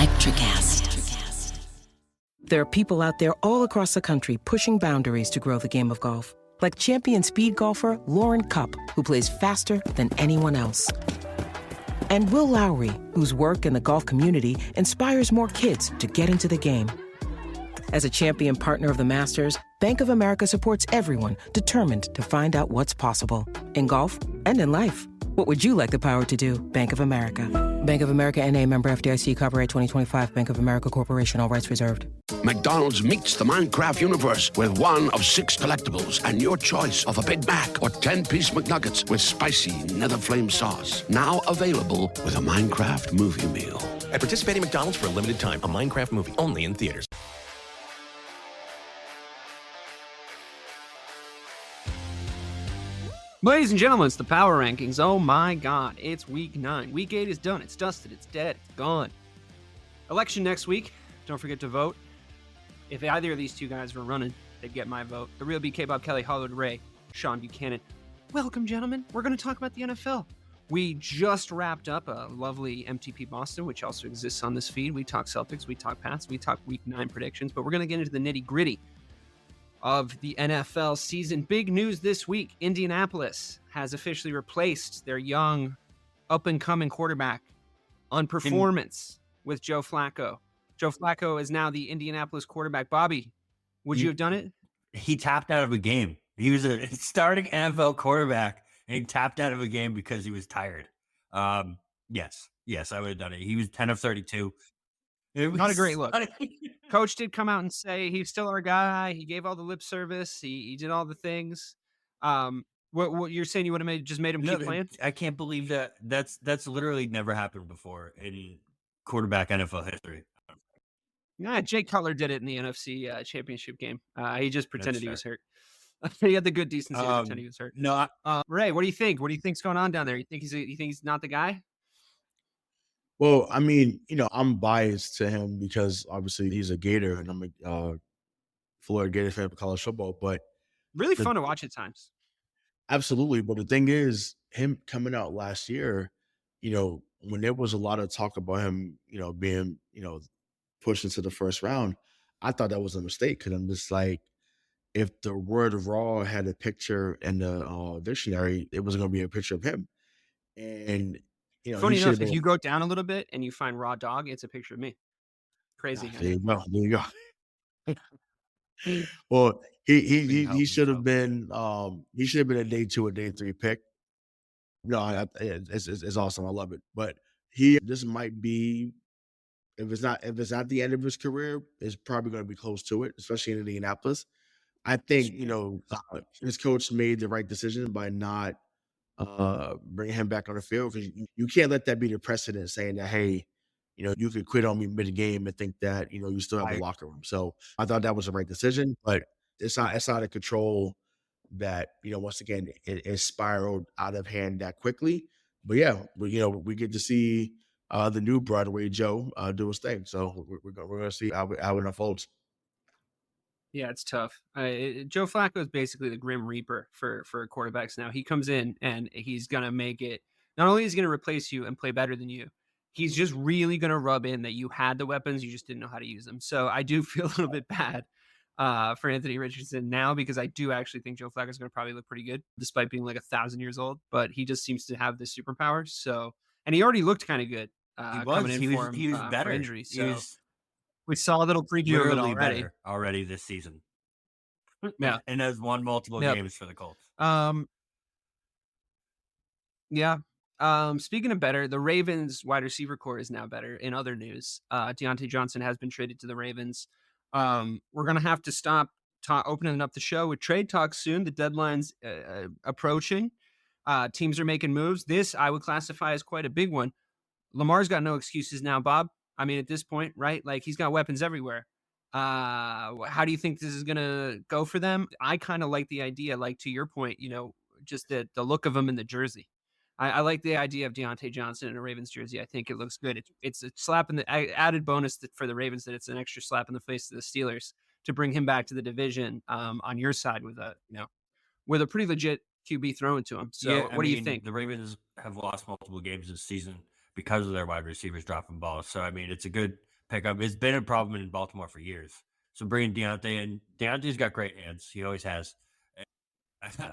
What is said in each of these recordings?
Electricast. There are people out there all across the country pushing boundaries to grow the game of golf. Like champion speed golfer Lauren Cupp, who plays faster than anyone else. And Will Lowry, whose work in the golf community inspires more kids to get into the game. As a champion partner of the Masters, Bank of America supports everyone determined to find out what's possible. In golf and in life. What would you like the power to do? Bank of America. Bank of America N.A. member FDIC, copyright 2025, Bank of America Corporation, all rights reserved. McDonald's meets the Minecraft universe with one of 6 collectibles and your choice of a Big Mac or 10-piece McNuggets with spicy Nether Flame sauce. Now available with a Minecraft movie meal. At participating McDonald's for a limited time, a Minecraft movie only in theaters. Ladies and gentlemen, it's the Power Rankings. Oh my God, it's week 9. Week 8 is done. It's dusted. It's dead. It's gone. Election next week. Don't forget to vote. If either of these two guys were running, they'd get my vote. The Real BK, Bob Kelly, Hollywood Ray, Rayshawn Buchanan. Welcome, gentlemen. We're going to talk about the NFL. We just wrapped up a lovely MTP Boston, which also exists on this feed. We talk Celtics, we talk Pats, we talk week 9 predictions, but we're going to get into the nitty gritty of the NFL season. Big news this week. Indianapolis has officially replaced their young, up-and-coming quarterback on performance with Joe Flacco. Joe Flacco is now the Indianapolis quarterback. Bobby, would you have done it? He tapped out of a game. He was a starting NFL quarterback, and he tapped out of a game because he was tired. Yes, I would have done it. He was 10 of 32. Not a great look. Coach did come out and say he's still our guy. He gave all the lip service. He did all the things. What you're saying, you would have just made him keep playing? I can't believe that. That's literally never happened before in quarterback NFL history. Yeah, Jake Cutler did it in the NFC Championship game. He just pretended he was hurt. He had the good decency to pretend he was hurt. No, Ray, what do you think? What do you think's going on down there? You think he's not the guy? Well, I mean, I'm biased to him because obviously he's a Gator and I'm a Florida Gator fan for college football, but really fun to watch at times. Absolutely. But the thing is, him coming out last year, when there was a lot of talk about him, being, pushed into the first round, I thought that was a mistake because I'm just like, if the word raw had a picture in the dictionary, it was going to be a picture of him. And funny enough, if you go down a little bit and you find raw dog, it's a picture of me. Crazy. There you go. Well, he should have been a day 2 or day 3 pick. No, it's awesome. I love it. But this might be, if it's not the end of his career, it's probably going to be close to it, especially in Indianapolis. I think his coach made the right decision by not bring him back on the field, because you can't let that be the precedent saying that, hey, you could quit on me mid-game and think that, you still have a locker room. So I thought that was the right decision, but it's not a control that, once again, it spiraled out of hand that quickly. But yeah, we get to see the new Broadway Joe do his thing. So we're going to see how it unfolds. Yeah, it's tough. Joe Flacco is basically the Grim Reaper for quarterbacks now. He comes in and he's going to make it. Not only is he going to replace you and play better than you, he's just really going to rub in that you had the weapons, you just didn't know how to use them. So I do feel a little bit bad for Anthony Richardson now, because I do actually think Joe Flacco is going to probably look pretty good despite being like 1,000 years old. But he just seems to have this superpower. So, and he already looked kind of good coming in for him. He was better. For injury. So we saw a little preview of it already this season. Yeah, and has won multiple games for the Colts. Yeah. Speaking of better, the Ravens wide receiver core is now better. In other news, Deontay Johnson has been traded to the Ravens. We're going to have to stop opening up the show with trade talk soon. The deadline's approaching. Teams are making moves. This I would classify as quite a big one. Lamar's got no excuses now, Bob. I mean, at this point, right? Like, he's got weapons everywhere. How do you think this is going to go for them? I kind of like the idea, like to your point, just the look of him in the jersey. I like the idea of Deontay Johnson in a Ravens jersey. I think it looks good. It's a slap in the added bonus for the Ravens, that it's an extra slap in the face to the Steelers to bring him back to the division on your side with a pretty legit QB thrown to him. So what do you think? The Ravens have lost multiple games this season because of their wide receivers dropping balls. So, I mean, it's a good pickup. It's been a problem in Baltimore for years. So bringing Deontay in, Deontay's got great hands. He always has.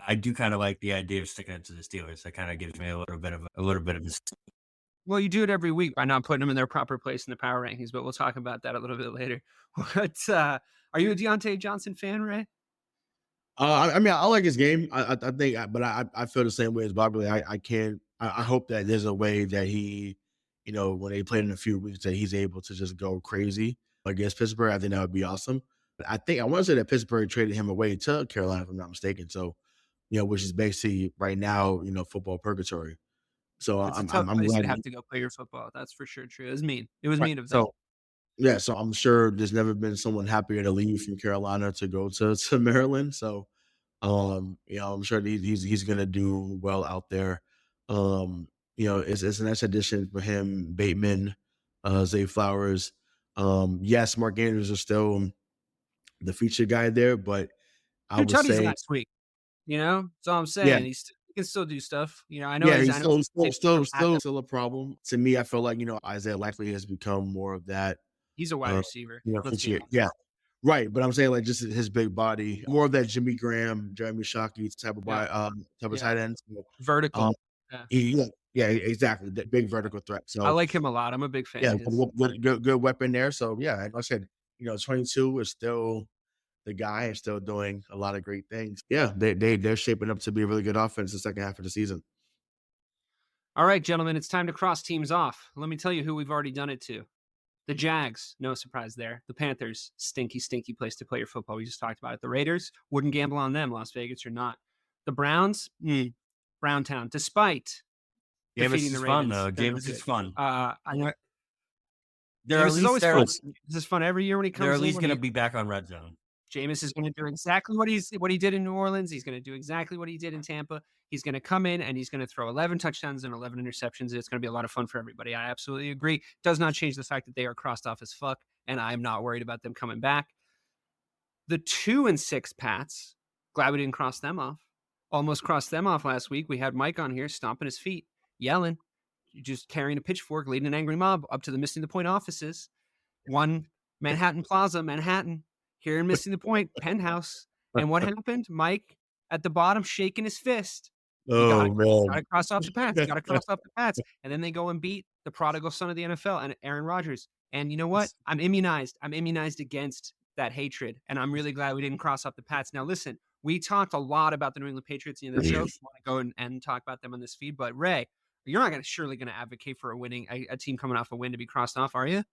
I do kind of like the idea of sticking it to the Steelers. That kind of gives me a little bit of Well, you do it every week by not putting them in their proper place in the power rankings, but we'll talk about that a little bit later. What are you a Deontay Johnson fan, Ray? I mean, I like his game. I think, but I feel the same way as Bobby. I can't. I hope that there's a way that he, when they played in a few weeks, that he's able to just go crazy against Pittsburgh. I think that would be awesome. But I want to say that Pittsburgh traded him away to Carolina, if I'm not mistaken. So, which is basically right now, football purgatory. So It's a I'm tough I'm place glad. to have to go play your football. That's for sure true. It was mean. It was Right. mean of them. So yeah, so I'm sure there's never been someone happier to leave from Carolina to go to Maryland. So I'm sure that he's gonna do well out there. It's a nice addition for him, Bateman, Zay Flowers. Yes, Mark Andrews is still the featured guy there, but I Dude, would Tutty's say, last week. That's all I'm yeah, saying. He can still do stuff. I know yeah, he's he's I know still a problem. To me, I feel like, Isaiah likely has become more of that, he's a wide receiver. Let's be feature. honest. Yeah, right. But I'm saying, like, just his big body, more of that Jimmy Graham, Jeremy Shockey type of Yeah. tight end. Vertical. Um, Yeah. yeah, exactly. That big vertical threat. I So like him a lot. I'm a big fan yeah, of his. good weapon there. So yeah, like I said, 22 is still the guy and still doing a lot of great things. Yeah, they're shaping up to be a really good offense the second half of the season. All right, gentlemen, it's time to cross teams off. Let me tell you who we've already done it to. The Jags, no surprise there. The Panthers, stinky, stinky place to play your football. We just talked about it. The Raiders, wouldn't gamble on them, Las Vegas or not. The Browns, Browntown, despite defeating the Ravens. Fun, though. Jameis is fun. I know. They're at Jameis is always least fun. This is fun every year when he comes in. they're at least going to be back on red zone. Jameis is going to do exactly what he did in New Orleans. He's going to do exactly what he did in Tampa. He's going to come in and he's going to throw 11 touchdowns and 11 interceptions. It's going to be a lot of fun for everybody. I absolutely agree. Does not change the fact that they are crossed off as fuck, and I'm not worried about them coming back. The 2-6 Pats, glad we didn't cross them off. Almost crossed them off last week. We had Mike on here stomping his feet, yelling, just carrying a pitchfork, leading an angry mob up to the Missing the Point offices. One Manhattan Plaza, Manhattan. Here in Missing the Point, penthouse. And what happened? Mike at the bottom shaking his fist. Oh, man. Got to cross off the Pats. Got to cross off the Pats. And then they go and beat the prodigal son of the NFL and Aaron Rodgers. And you know what? I'm immunized. I'm immunized against that hatred. And I'm really glad we didn't cross off the Pats. Now, listen, we talked a lot about the New England Patriots in the show. If you want to go and talk about them on this feed. But, Ray, you're not surely going to advocate for a team coming off a win to be crossed off, are you?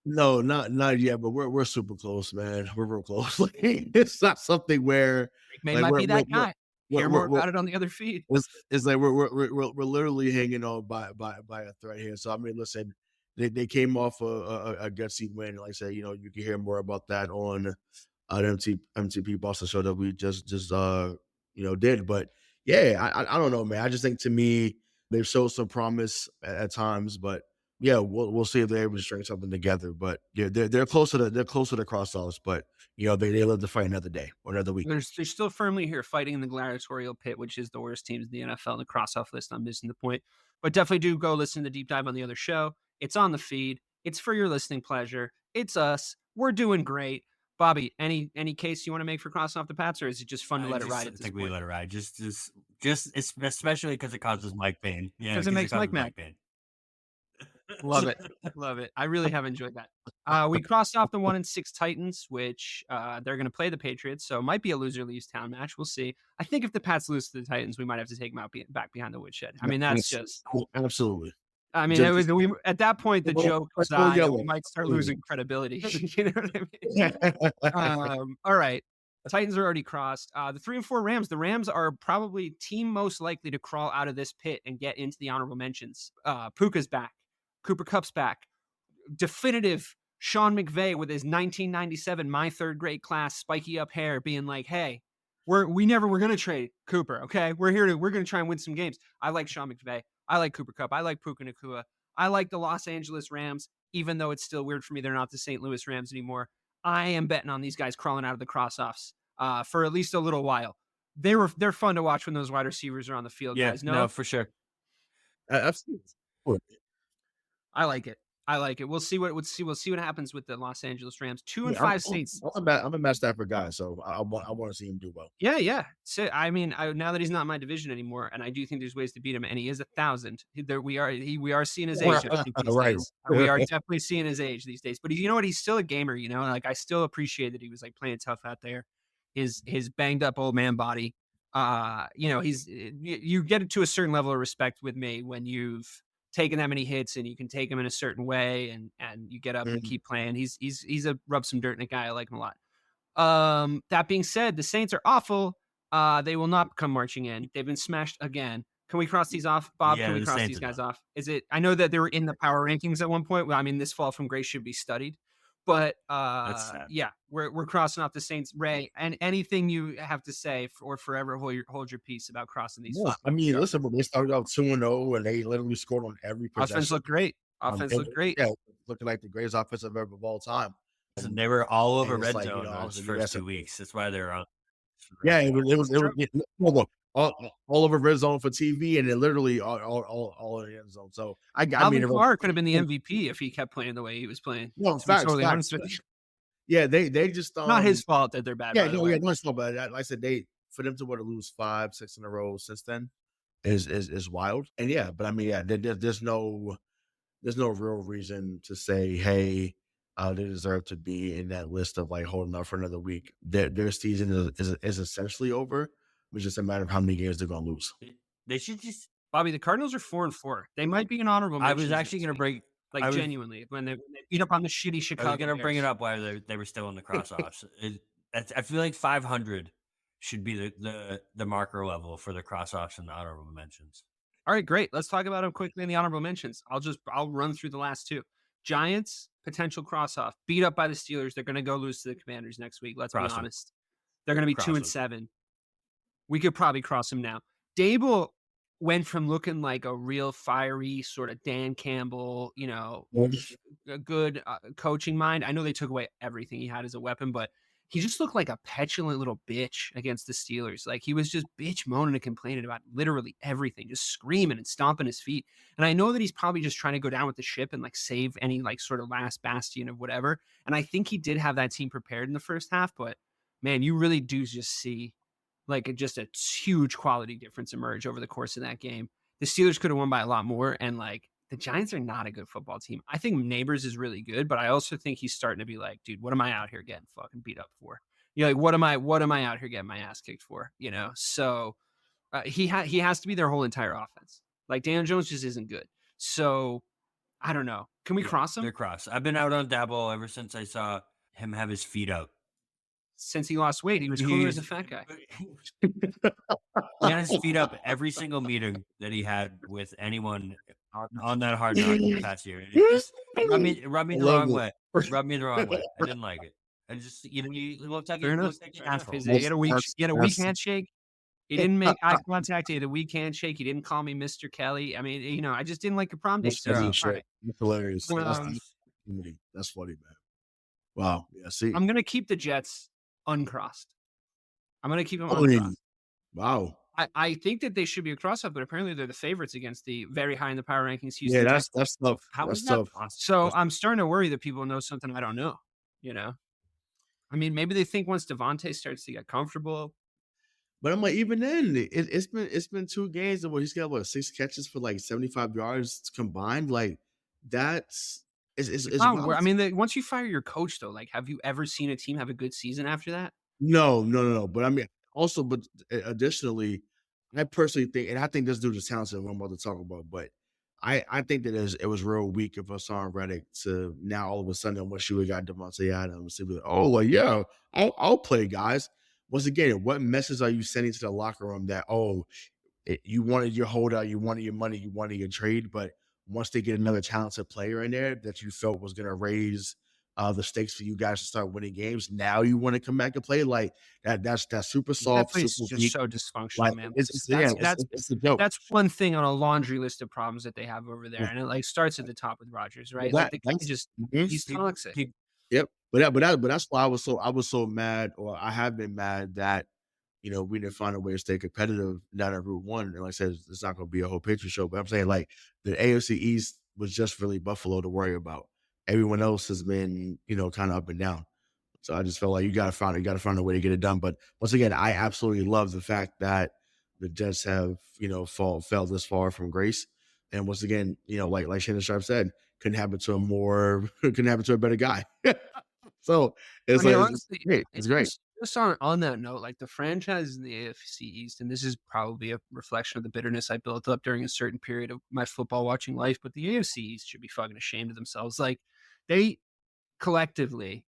No, not yet, but we're super close, man. We're real close. Like, it's not something where Drake Maye might be that guy. Hear more about it on the other feed. It's like we're literally hanging on by a thread here. So I mean, listen, they came off a gutsy win. Like I said, you can hear more about that on the MTP Boston show that we just did. But yeah, I don't know, man. I just think, to me, they've showed some promise at times, but yeah, we'll see if they're able to string something together. But yeah, they're closer to cross-offs, but they live to fight another day or another week. They're still firmly here fighting in the gladiatorial pit, which is the worst teams in the NFL. The cross-off list, I'm Missing the Point. But definitely do go listen to the deep dive on the other show. It's on the feed. It's for your listening pleasure. It's us. We're doing great. Bobby, any case you want to make for crossing off the Pats, or is it just fun to let it ride? I think we let it ride. Just especially because it causes Mike pain. Yeah, because it makes Mike mad. Pain. Love it. Love it. I really have enjoyed that. We crossed off the 1-6 Titans, which they're going to play the Patriots. So it might be a loser leaves town match. We'll see. I think if the Pats lose to the Titans, we might have to take them out back behind the woodshed. I mean, that's just absolutely. I mean, at that point, the joke was we might start losing credibility. You know what I mean? All right. Titans are already crossed. The 3-4 Rams. The Rams are probably team most likely to crawl out of this pit and get into the honorable mentions. Puka's back. Cooper Kupp's back. Definitive Sean McVay with his 1997 my third grade class spiky up hair being like, hey, we're going to trade Cooper. Okay. We're going to try and win some games. I like Sean McVay. I like Cooper Kupp. I like Puka Nacua. I like the Los Angeles Rams, even though it's still weird for me. They're not the St. Louis Rams anymore. I am betting on these guys crawling out of the cross-offs for at least a little while. They're fun to watch when those wide receivers are on the field. Yeah, guys. no, for sure. Absolutely. I like it. I like it. We'll see what happens with the Los Angeles Rams. 2 and Yeah, 5 Saints. I'm a Matt Stafford guy, so I want to see him do well. Yeah, yeah. So I mean, now that he's not in my division anymore, and I do think there's ways to beat him, and he is 1,000. We are seeing his age I think, these Right. days. We are definitely seeing his age these days. But you know what? He's still a gamer. You know, like I still appreciate that he was like playing tough out there. His banged up old man body. You know, you get to a certain level of respect with me when you've taken that many hits and you can take him in a certain way, and you get up and Mhm. keep playing. He's a rub some dirt in a guy. I like him a lot. That being said, the Saints are awful. They will not come marching in. They've been smashed again. Can we cross these off, Bob? Yeah, Can we the cross Saints these are guys done. off? I know that they were in the power rankings at one point. Well, I mean, this fall from grace should be studied. But That's sad. yeah, we're crossing off the Saints. Ray, and anything you have to say or forever hold your peace about crossing these? Yeah, I mean, listen, when they started out 2-0 and they literally scored on every Offense possession. looked great. Offense looked great. Yeah, looking like the greatest offensive ever of all time. Listen, they were all over And it's red like, zone I those was like, first that's 2 weeks. That's why they're on. yeah, it was yeah, look, all over red zone for TV, and then literally all in the end zone. So I Alvin mean, Kamara could have been the MVP if he kept playing the way he was playing. no, To be facts, totally facts. honest with you, Yeah, they just not his fault that they're bad. yeah, By the no, way. yeah, no, it's not bad. Like I said, for them to want to lose 5-6 in a row since then is wild. And yeah, but I mean, yeah, there's no real reason to say, hey, they deserve to be in that list of like holding up for another week. Their season is essentially over. It's just a matter of how many games they're gonna lose. They should just. Bobby, the Cardinals are 4-4. They might be an honorable I mention. was actually going to bring. like genuinely when they beat up on the shitty Chicago. I was going to bring it Bears. up while they were still in the cross-offs. I feel like 500 should be the marker level for the cross-offs and the honorable mentions. All right, great. Let's talk about them quickly in the honorable mentions. I'll run through the last two. Giants, potential cross-off, beat up by the Steelers. They're going to go lose to the Commanders next week. Let's be honest. They're going to be 2-7. We could probably cross them now. Dable went from looking like a real fiery sort of Dan Campbell, you know, a good coaching mind. I know they took away everything he had as a weapon, but he just looked like a petulant little bitch against the Steelers. Like he was just bitch moaning and complaining about literally everything, just screaming and stomping his feet. And I know that he's probably just trying to go down with the ship and like save any like sort of last bastion of whatever. And I think he did have that team prepared in the first half, but man, you really do just see like just a huge quality difference emerge over the course of that game. The Steelers could have won by a lot more, and like the Giants are not a good football team. I think Neighbors is really good, but I also think he's starting to be like, dude, what am I out here getting fucking beat up for? You're like, what am I out here getting my ass kicked for? You know, so he has to be their whole entire offense. Like Daniel Jones just isn't good. So I don't know. Can we cross him? They're cross. I've been out on Dabo ever since I saw him have his feet out. Since he lost weight, he was cooler as a fat guy. He had his feet up every single meeting that he had with anyone on that hard knock in the past year. It just rubbed me the wrong way. Rubbed me the wrong way. I didn't like it. I just, you looked like Fair enough. an asshole. He had a weak handshake. He didn't make eye contact. He had a weak handshake. He didn't call me Mr. Kelly. I mean, you know, I just didn't like your prom date. That's hilarious. Well, That's funny, man. Wow. Yeah. See, I'm gonna keep the Jets uncrossed. I'm gonna keep them uncrossed. Wow. I think that they should be a cross-up, but apparently they're the favorites against the very high in the power rankings. Yeah, that's tough. How that's is that tough. possible? So I'm starting to worry that people know something I don't know. You know, I mean, maybe they think once Devontae starts to get comfortable. But I'm like, even then, it's been 2 games where he's got 6 catches for like 75 yards combined. Like that's is I mean, once you fire your coach, though, like, have you ever seen a team have a good season after that? No. But I mean, also, but additionally, I personally think, and I think this dude is talented. What I'm about to talk about, but I think that it was real weak of us on Reddick to now all of a sudden once you got Devontae Adams to be like, oh well, yeah, I'll play, guys. Once again, what message are you sending to the locker room that you wanted your holdout, you wanted your money, you wanted your trade, but once they get another talented player in there that you felt was going to raise the stakes for you guys to start winning games, now you want to come back and play like that. That's super soft. That place super is just weak. so dysfunctional, Like, man. it's a joke. That's one thing on a laundry list of problems that they have over there, and it like starts at the top with Rodgers, right? Well, Like the guy just he's toxic. Yep. But that's why I was so mad, or I have been mad that we didn't find a way to stay competitive down at Route 1. And like I said, it's not going to be a whole picture show, but I'm saying like the AFC East was just really Buffalo to worry about. Everyone else has been, kind of up and down. So I just felt like you got to find a way to get it done. But once again, I absolutely love the fact that the Jets have, fell this far from grace. And once again, like Shannon Sharp said, couldn't happen to a better guy. So it's Honestly, great. It's great. Just on that note, like the franchise in the AFC East, and this is probably a reflection of the bitterness I built up during a certain period of my football watching life, but the AFC East should be fucking ashamed of themselves. Like they collectively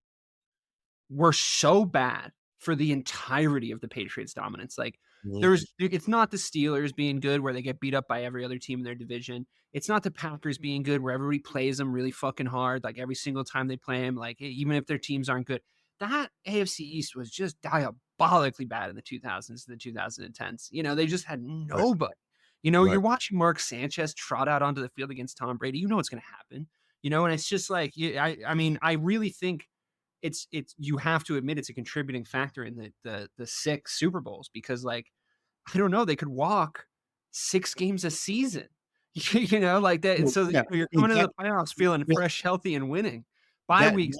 were so bad for the entirety of the Patriots' dominance. Like it's not the Steelers being good where they get beat up by every other team in their division. It's not the Packers being good where everybody plays them really fucking hard, like every single time they play them, like even if their teams aren't good. That AFC East was just diabolically bad in the 2000s to the 2010s. They just had nobody. You're watching Mark Sanchez trot out onto the field against Tom Brady. You know what's going to happen. And it's just like, I really think it's you have to admit it's a contributing factor in the 6 Super Bowls because, like, I don't know, they could walk 6 games a season, like that. So you're coming into the playoffs feeling fresh, healthy, and winning. Bye weeks,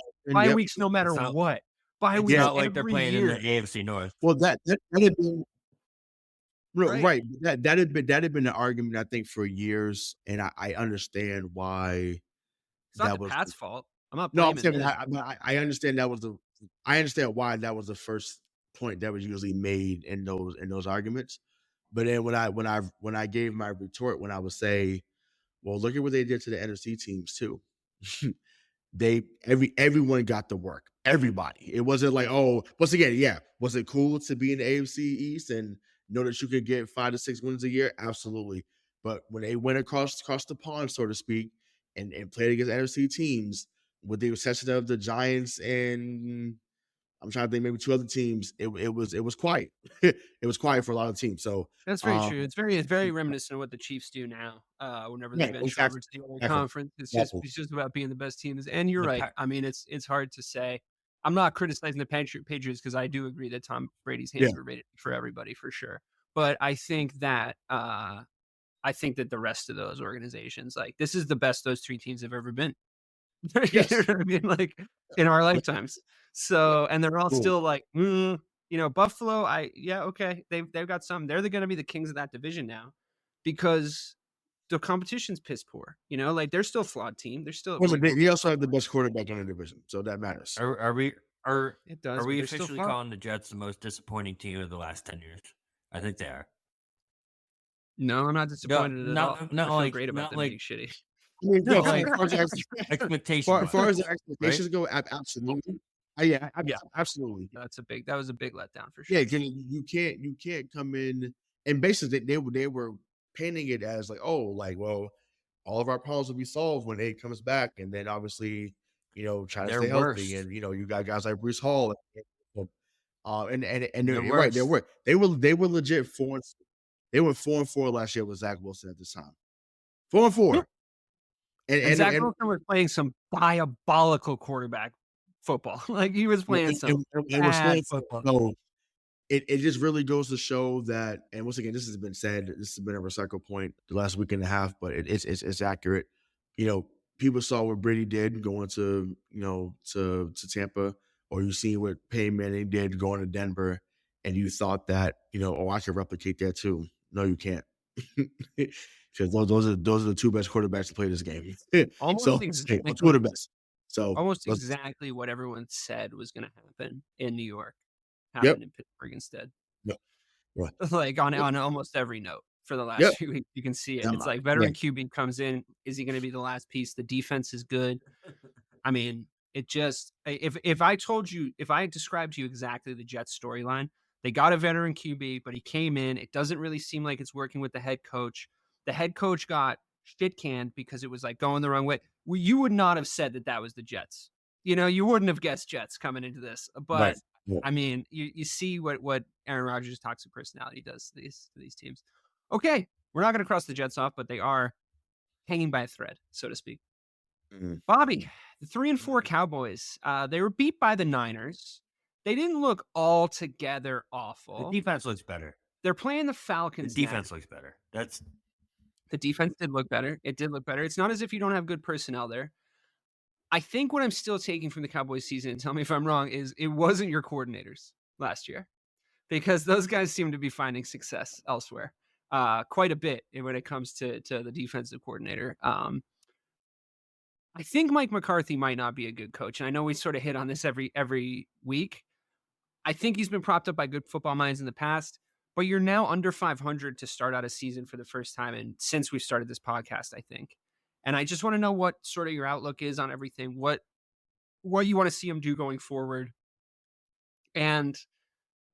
no matter what. Bye weeks, not like they're playing year. in the AFC North. Well, that had been right. That had been the argument I think for years, and I understand why. It's not the Pat's fault. I'm not. No, I'm saying I understand that was I understand why that was the first point that was usually made in those arguments. But then when I gave my retort, when I would say, well, look at what they did to the NFC teams too. Everyone got the work. Everybody. It wasn't like, oh, once again, yeah. Was it cool to be in the AFC East and know that you could get 5 to 6 wins a year? Absolutely. But when they went across the pond, so to speak, and played against NFC teams, with the exception of the Giants and I'm trying to think maybe 2 other teams, it was quiet. It was quiet for a lot of teams. So that's very true. It's very reminiscent of what the Chiefs do now. Whenever they venture over to the other conference, it's just about being the best teams. And you're right. I mean, it's hard to say. I'm not criticizing the Patriots because I do agree that Tom Brady's hands were rated for everybody for sure. But I think that the rest of those organizations, like this is the best those 3 teams have ever been. Yes. You know what I mean? Like in our lifetimes. So, and they're all still like, Buffalo. Okay. They've got some. They're going to be the kings of that division now, because the competition's piss poor. Like they're still a flawed team. They're still. They also have the best quarterback in the division, so that matters. Are we Are officially calling the Jets the most disappointing team of the last 10 years? I think they are. No, I'm not disappointed at all. Not I feel like great about them like being shitty. Expectations. As far as the expectations go, absolutely. Yeah, absolutely. That was a big letdown for sure. Yeah, you can't come in and basically they were painting it as like, oh, like, well, all of our problems will be solved when it comes back, and then obviously, try to stay healthy, and you got guys like Breece Hall, and they're right. They were legit 4. They were 4-4 last year with Zach Wilson at this time. 4-4. And Zach Wilson was playing some diabolical quarterback football. Like he was playing some bad football. So it just really goes to show that, and once again, this has been said, this has been a recycle point the last week and a half, but it's accurate. People saw what Brady did going to Tampa, or you see what Peyton Manning did going to Denver, and you thought that, I could replicate that too. No, you can't. Because those are the 2 best quarterbacks to play this game. Almost exactly. 2 of the best. So almost exactly what everyone said was going to happen in New York happened in Pittsburgh instead. Yep. Right. Like on almost every note for the last few weeks, you can see it. It's like veteran QB comes in. Is he going to be the last piece? The defense is good. I mean, it just if I described to you exactly the Jets storyline, they got a veteran QB, but he came in. It doesn't really seem like it's working with the head coach. The head coach got shit canned because it was like going the wrong way. Well, you would not have said that was the Jets. You wouldn't have guessed Jets coming into this. But I mean, you see what Aaron Rodgers' toxic personality does to these teams. Okay, we're not going to cross the Jets off, but they are hanging by a thread, so to speak. Mm-hmm. Bobby, the 3-4 Cowboys, they were beat by the Niners. They didn't look altogether awful. The defense looks better. They're playing the Falcons. The defense looks better. That's The defense did look better. It did look better. It's not as if you don't have good personnel there. I think what I'm still taking from the Cowboys season, and tell me if I'm wrong, is it wasn't your coordinators last year, because those guys seem to be finding success elsewhere quite a bit when it comes to the defensive coordinator. I think Mike McCarthy might not be a good coach, and I know we sort of hit on this every week. I think he's been propped up by good football minds in the past, but you're now under 500 to start out a season for the first time and since we started this podcast, I think. And I just want to know what sort of your outlook is on everything, what you want to see him do going forward. And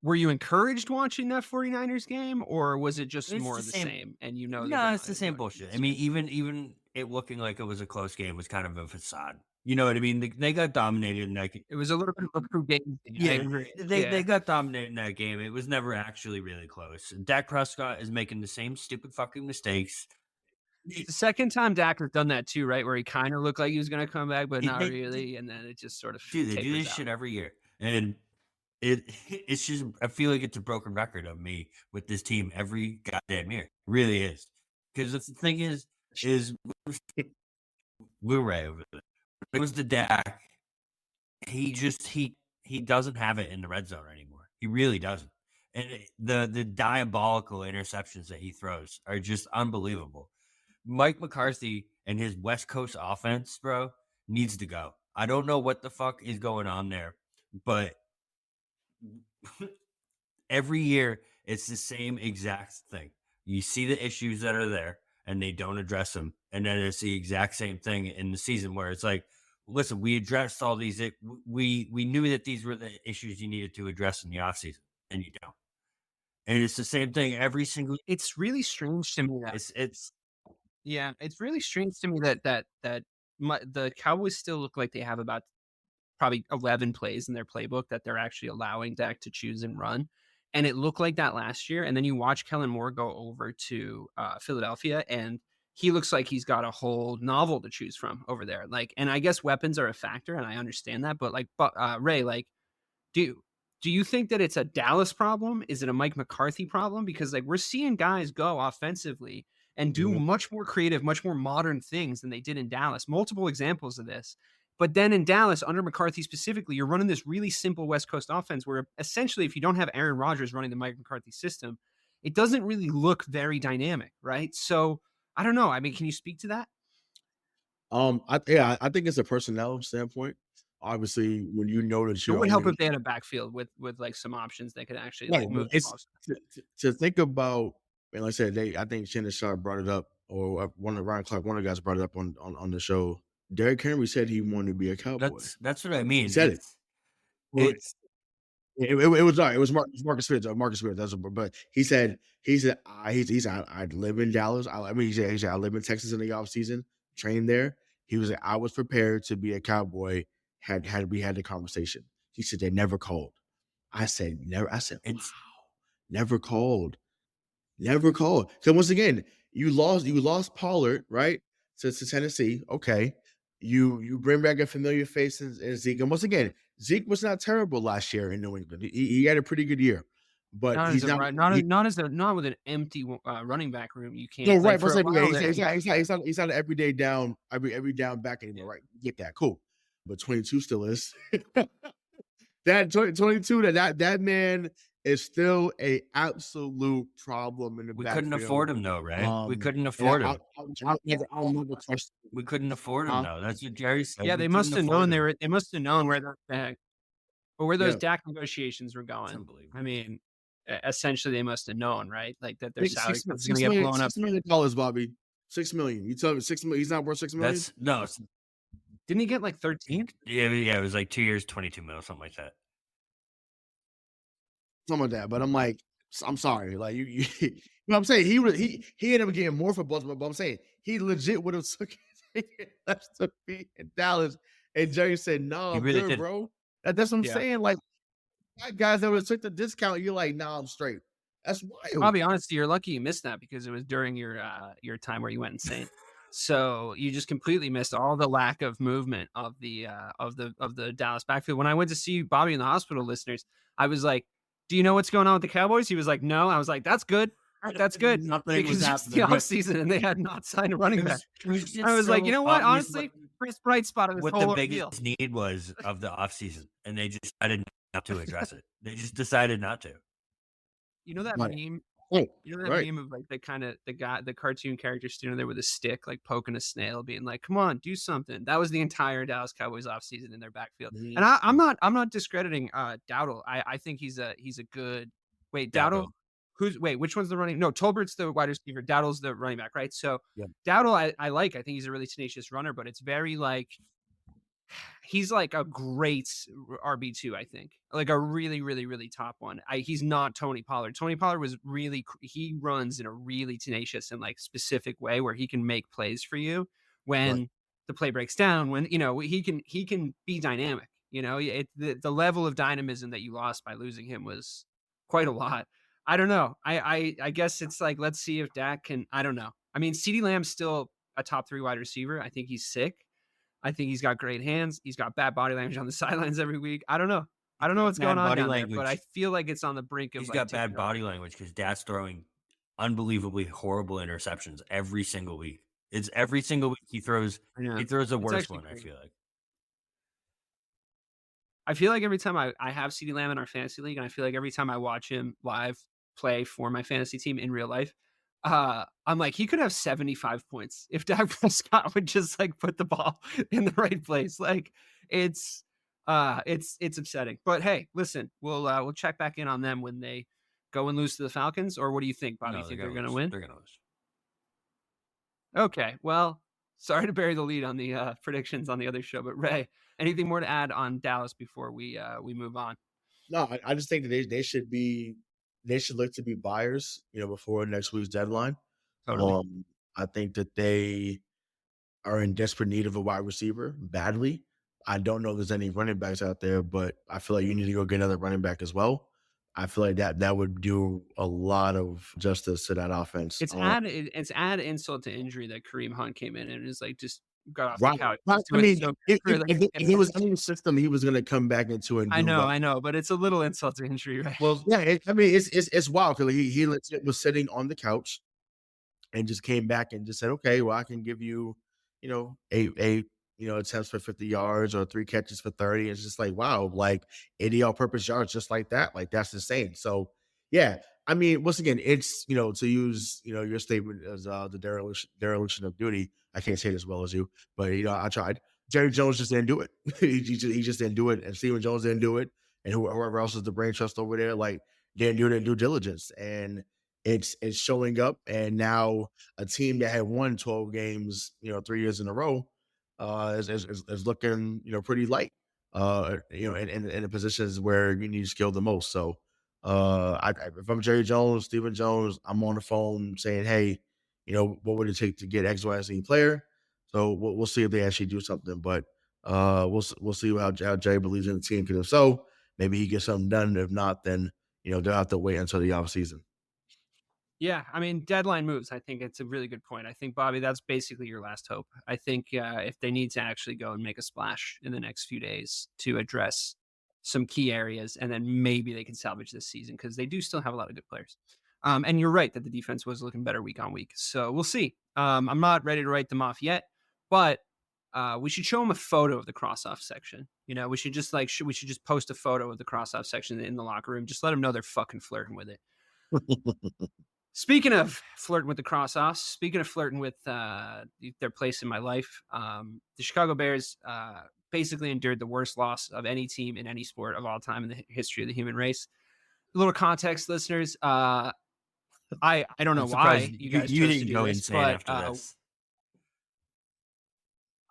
were you encouraged watching that 49ers game, or was it just It's more the of the same. same? And you know, No, it's the same bullshit. I mean, even it looking like it was a close game was kind of a facade. You know what I mean? They got dominated in that game. it was a little bit of a true game. I Yeah, agree. they got dominated in that game. It was never actually really close. Dak Prescott is making the same stupid fucking mistakes. It's the second time Dak has done that too, right? Where he kind of looked like he was going to come back, but not They- really, and then it just sort of Dude, they do tapers this out. shit every year, and it's just, I feel like it's a broken record of me with this team every goddamn year. It really is, because the thing is Blu-ray over there. It was the Dak. He doesn't have it in the red zone anymore. He really doesn't. And the diabolical interceptions that he throws are just unbelievable. Mike McCarthy and his West Coast offense, bro, needs to go. I don't know what the fuck is going on there, but every year it's the same exact thing. You see the issues that are there and they don't address them. And then it's the exact same thing in the season where it's like, listen, we addressed all these. We knew that these were the issues you needed to address in the offseason, and you don't. And it's the same thing every single. It's really strange to me that It's yeah, it's really strange to me that the Cowboys still look like they have about probably 11 plays in their playbook that they're actually allowing Dak to choose and run. And it looked like that last year. And then you watch Kellen Moore go over to Philadelphia, and he looks like he's got a whole novel to choose from over there. Like, and I guess weapons are a factor, and I understand that. But Ray, like, do you think that it's a Dallas problem? Is it a Mike McCarthy problem? Because like we're seeing guys go offensively and do much more creative, much more modern things than they did in Dallas. Multiple examples of this. But then in Dallas, under McCarthy specifically, you're running this really simple West Coast offense where essentially if you don't have Aaron Rodgers running the Mike McCarthy system, it doesn't really look very dynamic, right? So I don't know. I mean, can you speak to that? I think it's a personnel standpoint. Obviously, when you know that It you're would help only if they had a backfield with like some options that could actually right, like move the it's ball. to think about, and like I said, I think Shannon Sharp brought it up, or Ryan Clark, one of the guys brought it up on the show. Derrick Henry said he wanted to be a Cowboy. that's what I mean. He said it. It was Marcus Spears. But he said I live in Dallas. He said I live in Texas in the off season, trained there. He was like, I was prepared to be a Cowboy. We had the conversation. He said they never called. I said never. I said wow, never called. So once again, you lost Pollard, right? To Tennessee. Okay. You bring back a familiar face in Zeke. And once again, Zeke was not terrible last year in New England. He had a pretty good year. But not with an empty running back room. You can't. No, like, right. He's not an everyday down, every down back anymore, right? Get that, cool. But 22 still is. That 22, that man is still a absolute problem in the backfield. Couldn't afford him though, right? We couldn't afford him. We couldn't afford him though. That's what Jerry said. Yeah, they must have known they must have known where those Dak negotiations were going. Unbelievable. I mean, essentially they must have known, right? Like that their salary is going to get blown up. $6 million, Bobby. $6 million. You tell me $6 million. He's not worth $6 million. Didn't he get like 13? Yeah, it was like 2 years, 22 mil, something like that. Something like that. But I'm like, I'm sorry. Like you know what I'm saying? He ended up getting more for Baltimore, but I'm saying he legit would have taken less to be in Dallas. And Jerry said, no, I'm really good, bro. That's what I'm saying. Like guys that would have took the discount, you're like, nah, I'm straight. That's wild. I'll be honest, you're lucky you missed that because it was during your time where you went insane. So you just completely missed all the lack of movement of the Dallas backfield. When I went to see Bobby in the hospital, listeners, I was like, do you know what's going on with the Cowboys? He was like, no. I was like, that's good. That's good Nothing was because it's the happening. offseason and they had not signed a running back. It was just I was like, so you know what? obvious Honestly, first bright spot of this what whole the ordeal. biggest need was of the offseason, and they just decided not to address it. They just decided not to. You know that Right. meme? Right. You know that Right. meme of like the cartoon character standing there with a stick, like poking a snail, being like, "Come on, do something." That was the entire Dallas Cowboys offseason in their backfield. Mhm. And I'm not discrediting Dowdle. I think he's a good. Wait, Dowdle. Which one's the running? No, Tolbert's the wide receiver. Dowdle's the running back, right? So Yeah. Dowdle, I like. I think he's a really tenacious runner, but it's very like he's like a great RB2, I think. Like a really, really, really top one. He's not Tony Pollard. Tony Pollard was really he runs in a really tenacious and like specific way where he can make plays for you when Right. the play breaks down, when he can be dynamic. The level of dynamism that you lost by losing him was quite a lot. I don't know. I guess it's like, let's see if Dak can. I don't know. I mean, CeeDee Lamb's still a top 3 wide receiver. I think he's sick. I think he's got great hands. He's got bad body language on the sidelines every week. I don't know. I don't know what's going on down there, but I feel like it's on the brink of. He's got bad body language because Dad's throwing unbelievably horrible interceptions every single week. It's every single week he throws. He throws the worst one. Crazy. I feel like every time I have CeeDee Lamb in our fantasy league, and I feel like every time I watch him live play for my fantasy team in real life, I'm like, he could have 75 points if Dak Prescott would just like put the ball in the right place. Like it's upsetting. But hey, listen, we'll check back in on them when they go and lose to the Falcons. Or what do you think, Bobby? No, You think they're going to win? They're going to lose. Okay, well, sorry to bury the lead on the predictions on the other show, but Ray, anything more to add on Dallas before we move on? No, I just think that they should look to be buyers, before next week's deadline. Totally. I think that they are in desperate need of a wide receiver badly. I don't know if there's any running backs out there, but I feel like you need to go get another running back as well. I feel like that would do a lot of justice to that offense. It's add insult to injury that Kareem Hunt came in and is like just got off right. the couch. I mean, if he was I in the system, he was going to come back into and do I know, but it's a little insult to injury, right? well, yeah. It's wild because he legit was sitting on the couch and just came back and just said, "Okay, well, I can give you, eight attempts for 50 yards or 3 catches for 30." It's just like, wow, like 80 all-purpose yards just like that. Like that's insane. So, yeah. I mean, once again, it's to use your statement as the dereliction of duty. I can't say it as well as you, but I tried. Jerry Jones just didn't do it. he just didn't do it, and Stephen Jones didn't do it, and whoever else is the brain trust over there, like didn't do it in due diligence, and it's showing up. And now a team that had won 12 games, 3 years in a row, is looking, pretty light, in the positions where you need skill the most. So, if I'm Jerry Jones, Stephen Jones, I'm on the phone saying, "Hey, what would it take to get X, Y, Z player?" So we'll see if they actually do something. But we'll see how Jerry believes in the team. Because if so, maybe he gets something done. If not, then they'll have to wait until the off season. Yeah, I mean, deadline moves. I think it's a really good point. I think, Bobby, that's basically your last hope. I think if they need to actually go and make a splash in the next few days to address some key areas, and then maybe they can salvage this season because they do still have a lot of good players. And you're right that the defense was looking better week on week. So we'll see. I'm not ready to write them off yet, but we should show them a photo of the cross-off section. We should just post a photo of the cross-off section in the locker room. Just let them know they're fucking flirting with it. Speaking of flirting with the cross-offs, speaking of flirting with their place in my life, the Chicago Bears basically endured the worst loss of any team in any sport of all time in the history of the human race. A little context, listeners. I don't know why you guys you chose didn't to do go this, insane but after this.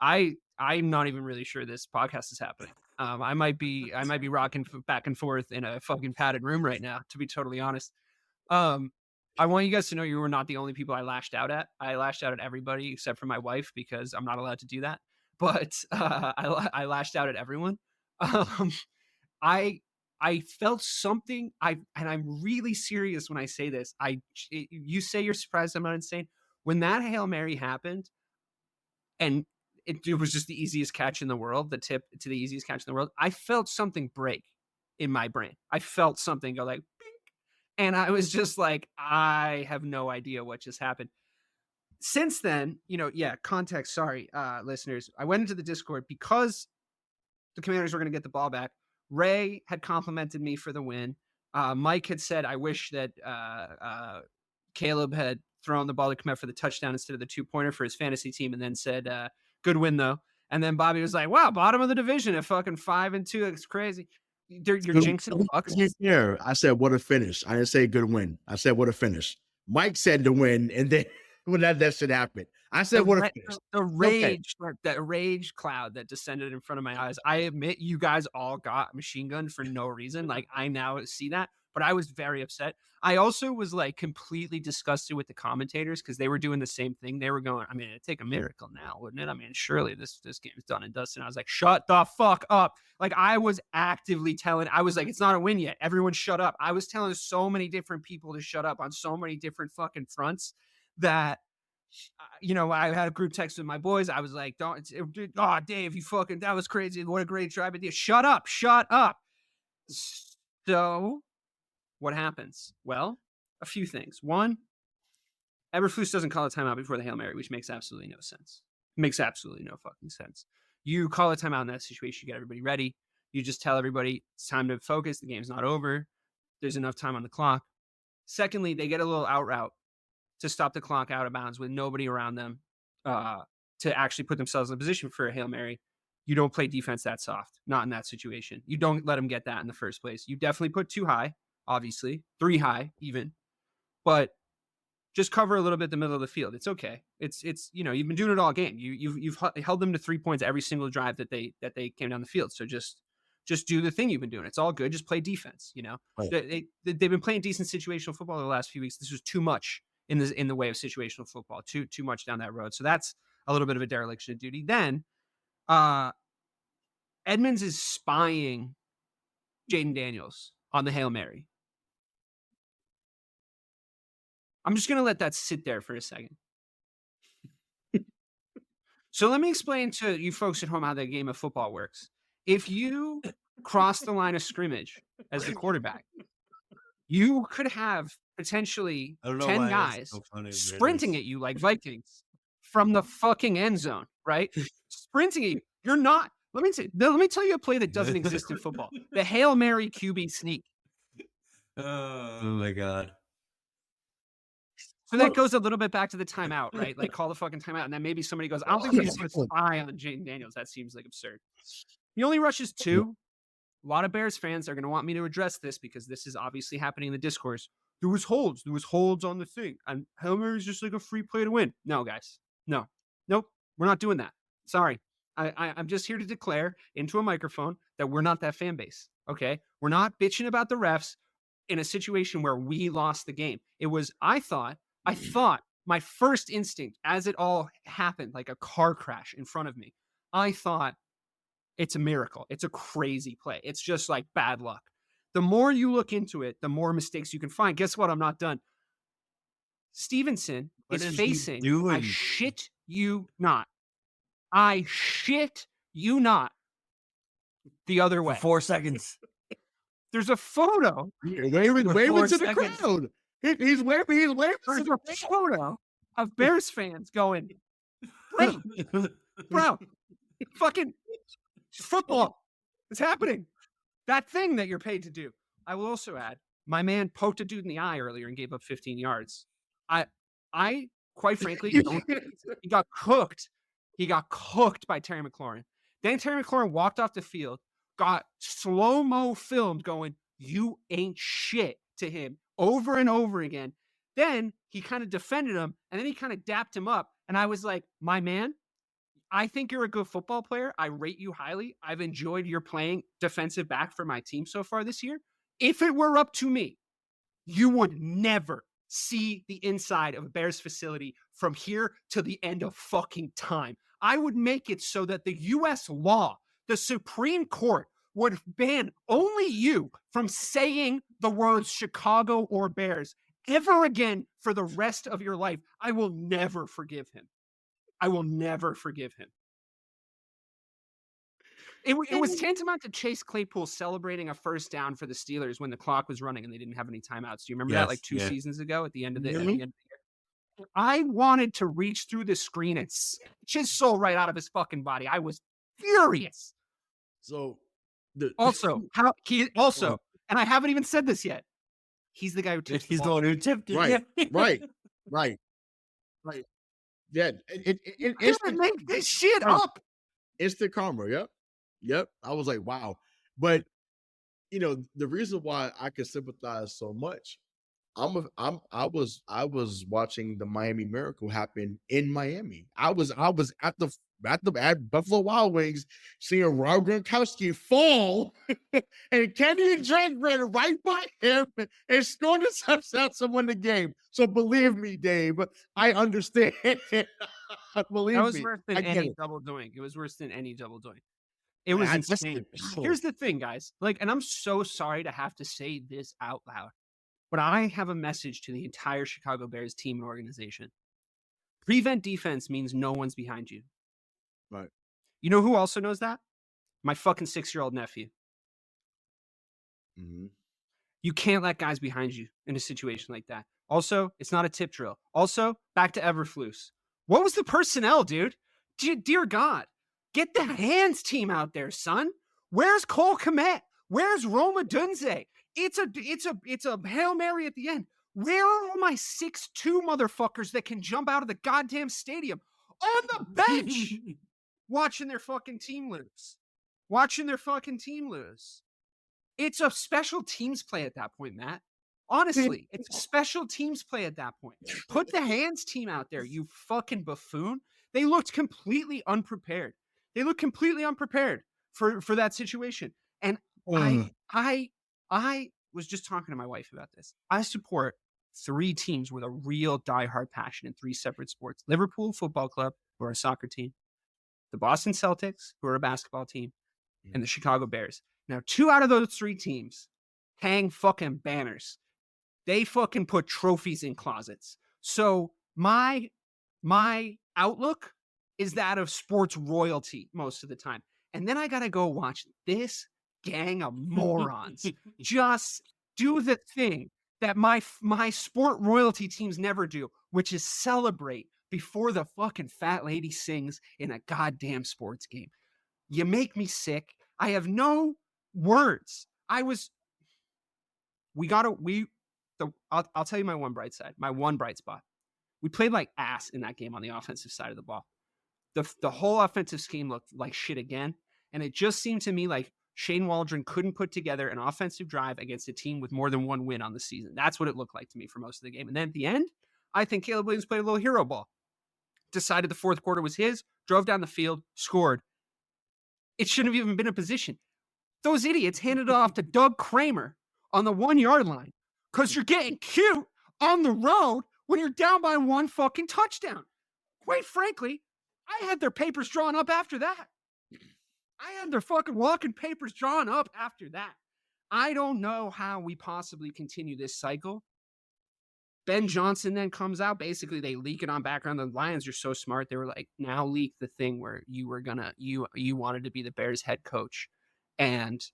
I'm not even really sure this podcast is happening. I might be rocking back and forth in a fucking padded room right now, to be totally honest. I want you guys to know you were not the only people I lashed out at. I lashed out at everybody except for my wife because I'm not allowed to do that. But I lashed out at everyone. I felt something. And I'm really serious when I say this. You say you're surprised I'm not insane. When that Hail Mary happened, and it was just the easiest catch in the world, the tip to the easiest catch in the world, I felt something break in my brain. I felt something go like, And I was just like, I have no idea what just happened. Since then, context, sorry, listeners. I went into the Discord because the Commanders were going to get the ball back. Ray had complimented me for the win. Mike had said, I wish that Caleb had thrown the ball to Kmet for the touchdown instead of the 2-pointer for his fantasy team, and then said, good win, though. And then Bobby was like, wow, bottom of the division at fucking 5-2. It's crazy. You're jinxing the Bucks. Here, I said, what a finish. I didn't say good win. I said, what a finish. Mike said the win, and then when that shit happened, I said, what a finish. The rage cloud that descended in front of my eyes. I admit you guys all got machine gunned for no reason. Like, I now see that, but I was very upset. I also was like completely disgusted with the commentators because they were doing the same thing. They were going, I mean, it'd take a miracle now, wouldn't it? I mean, surely this game is done and dusted. And I was like, shut the fuck up. Like, I was actively I was like, it's not a win yet. Everyone shut up. I was telling so many different people to shut up on so many different fucking fronts that, I had a group text with my boys. I was like, Dave, you fucking, that was crazy. What a great drive idea. Shut up. So what happens? Well, a few things. One, Eberflus doesn't call a timeout before the Hail Mary, which makes absolutely no sense. Makes absolutely no fucking sense. You call a timeout in that situation, you get everybody ready. You just tell everybody it's time to focus. The game's not over. There's enough time on the clock. Secondly, they get a little out route to stop the clock out of bounds with nobody around them to actually put themselves in a position for a Hail Mary. You don't play defense that soft. Not in that situation. You don't let them get that in the first place. You definitely put 2 high, obviously. 3 high even. But just cover a little bit the middle of the field. It's okay. It's you've been doing it all game. You've held them to 3 points every single drive that they came down the field. So just do the thing you've been doing. It's all good. Just play defense, Right. They've been playing decent situational football the last few weeks. This was too much in the way of situational football, too much down that road. So that's a little bit of a dereliction of duty. Then Edmonds is spying Jaden Daniels on the Hail Mary. I'm just going to let that sit there for a second. So let me explain to you folks at home how the game of football works. If you cross the line of scrimmage as the quarterback, you could have potentially 10 guys sprinting at you like Vikings from the fucking end zone, right? Sprinting at you. You're not. Let me tell you a play that doesn't exist in football. The Hail Mary QB sneak. Oh my God. So that goes a little bit back to the timeout, right? Like, call the fucking timeout, and then maybe somebody goes, I don't think he's going to spy on Jaden Daniels. That seems like absurd. He only rushes 2. A lot of Bears fans are going to want me to address this because this is obviously happening in the discourse. There was holds on the thing. And Hail Mary is just like a free play to win. No, guys. No. Nope. We're not doing that. Sorry. I'm just here to declare into a microphone that we're not that fan base. Okay? We're not bitching about the refs in a situation where we lost the game. It was, I thought my first instinct as it all happened, like a car crash in front of me, I thought it's a miracle. It's a crazy play. It's just like bad luck. The more you look into it, the more mistakes you can find. Guess what? I'm not done. Stevenson is facing, I shit you not, the other way. For 4 seconds. There's a photo. Waving to the crowd. He's waving. There's a photo of Bears fans going, bro, fucking football is happening. That thing that you're paid to do. I will also add, my man poked a dude in the eye earlier and gave up 15 yards. I quite frankly, he got cooked. He got cooked by Terry McLaurin. Then Terry McLaurin walked off the field, got slow-mo filmed going, you ain't shit, to him over and over again. Then he kind of defended him, and then he kind of dapped him up. And I was like, my man, I think you're a good football player. I rate you highly. I've enjoyed your playing defensive back for my team so far this year. If it were up to me, you would never see the inside of a Bears facility from here to the end of fucking time. I would make it so that the U.S. law, the Supreme Court, would ban only you from saying the words Chicago or Bears ever again for the rest of your life. I will never forgive him. I will never forgive him. It was tantamount to Chase Claypool celebrating a first down for the Steelers when the clock was running and they didn't have any timeouts. Do you remember that like 2 seasons ago at the end of the year? I wanted to reach through the screen and snatch his soul right out of his fucking body. I was furious. So and I haven't even said this yet. He's the guy who tipped. He's the one who tipped it. Right. Yeah, It's make this shit up. Instant karma. Yep. I was like, wow. But the reason why I can sympathize so much, I was watching the Miami Miracle happen in Miami. I was at Buffalo Wild Wings seeing Rob Gronkowski fall, and Kenny and Drake ran right by him and scored a touchdown to win the game. So believe me, Dave, I understand. Believe that was me, worse than any double doink. It was worse than any double doink. It was insane. Here's the thing, guys. And I'm so sorry to have to say this out loud, but I have a message to the entire Chicago Bears team and organization. Prevent defense means no one's behind you. Right. You know who also knows that? My fucking 6-year-old nephew. Mm-hmm. You can't let guys behind you in a situation like that. Also, it's not a tip drill. Also, back to Eberflus. What was the personnel, dude? Dear God. Get the hands team out there, son. Where's Cole Kmet? Where's Roma Dunze? It's a Hail Mary at the end. Where are all my 6'2" motherfuckers that can jump out of the goddamn stadium on the bench watching their fucking team lose? It's a special teams play at that point, Matt. Honestly, it's a special teams play at that point. Put the hands team out there, you fucking buffoon. They looked completely unprepared. For that situation. And I was just talking to my wife about this. I support 3 teams with a real diehard passion in 3 separate sports. Liverpool Football Club, who are a soccer team. The Boston Celtics, who are a basketball team. And the Chicago Bears. Now, 2 out of those 3 teams hang fucking banners. They fucking put trophies in closets. So my outlook is that of sports royalty most of the time. And then I got to go watch this gang of morons just do the thing that my sport royalty teams never do, which is celebrate before the fucking fat lady sings in a goddamn sports game. You make me sick. I have no words. I'll tell you my one bright side, my one bright spot. We played like ass in that game on the offensive side of the ball. The whole offensive scheme looked like shit again. And it just seemed to me like Shane Waldron couldn't put together an offensive drive against a team with more than 1 win on the season. That's what it looked like to me for most of the game. And then at the end, I think Caleb Williams played a little hero ball. Decided the fourth quarter was his, drove down the field, scored. It shouldn't have even been a position. Those idiots handed it off to Doug Kramer on the 1-yard line because you're getting cute on the road when you're down by 1 fucking touchdown. Quite frankly, I had their papers drawn up after that. I had their fucking walking papers drawn up after that. I don't know how we possibly continue this cycle. Ben Johnson then comes out. Basically, they leak it on background. The Lions are so smart. They were like, now leak the thing where you wanted to be the Bears head coach and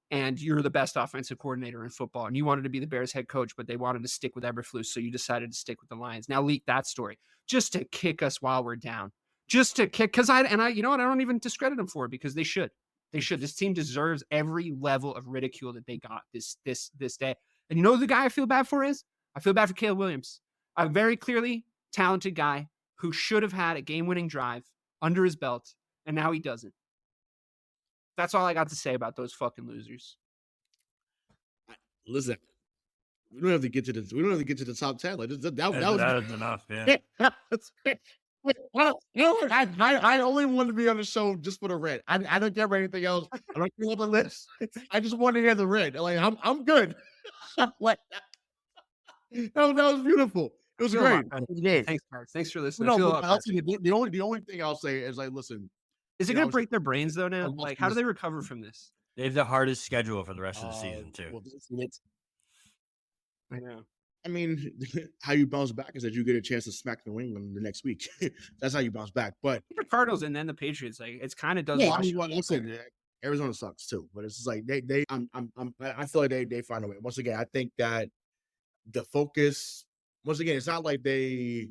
you're the best offensive coordinator in football. And you wanted to be the Bears head coach, but they wanted to stick with Eberflus. So you decided to stick with the Lions. Now leak that story just to kick us while we're down. Just to kick, because I you know what? I don't even discredit them for it because they should. This team deserves every level of ridicule that they got this day. And you know who the guy I feel bad for is? I feel bad for Caleb Williams, a very clearly talented guy who should have had a game-winning drive under his belt, and now he doesn't. That's all I got to say about those fucking losers. Listen, we don't have to get to the top 10. Like that was enough. Yeah. I only want to be on the show just for the red. I don't care about anything else. I don't care about the list. I just want to hear the red. Like I'm good. Like that was beautiful. It was great. Thanks, Mark. Thanks for listening. No, the only thing I'll say is like, listen. Is it going to break their brains though now? Like, how do they recover from this? They have the hardest schedule for the rest of the season too. Well, I know. I mean, how you bounce back is that you get a chance to smack New England the next week. That's how you bounce back. But the Cardinals and then the Patriots, like it's kind of does. Yeah, I mean, listen, Arizona sucks too, but it's just like I feel like they find a way. Once again, I think that the focus. Once again, it's not like they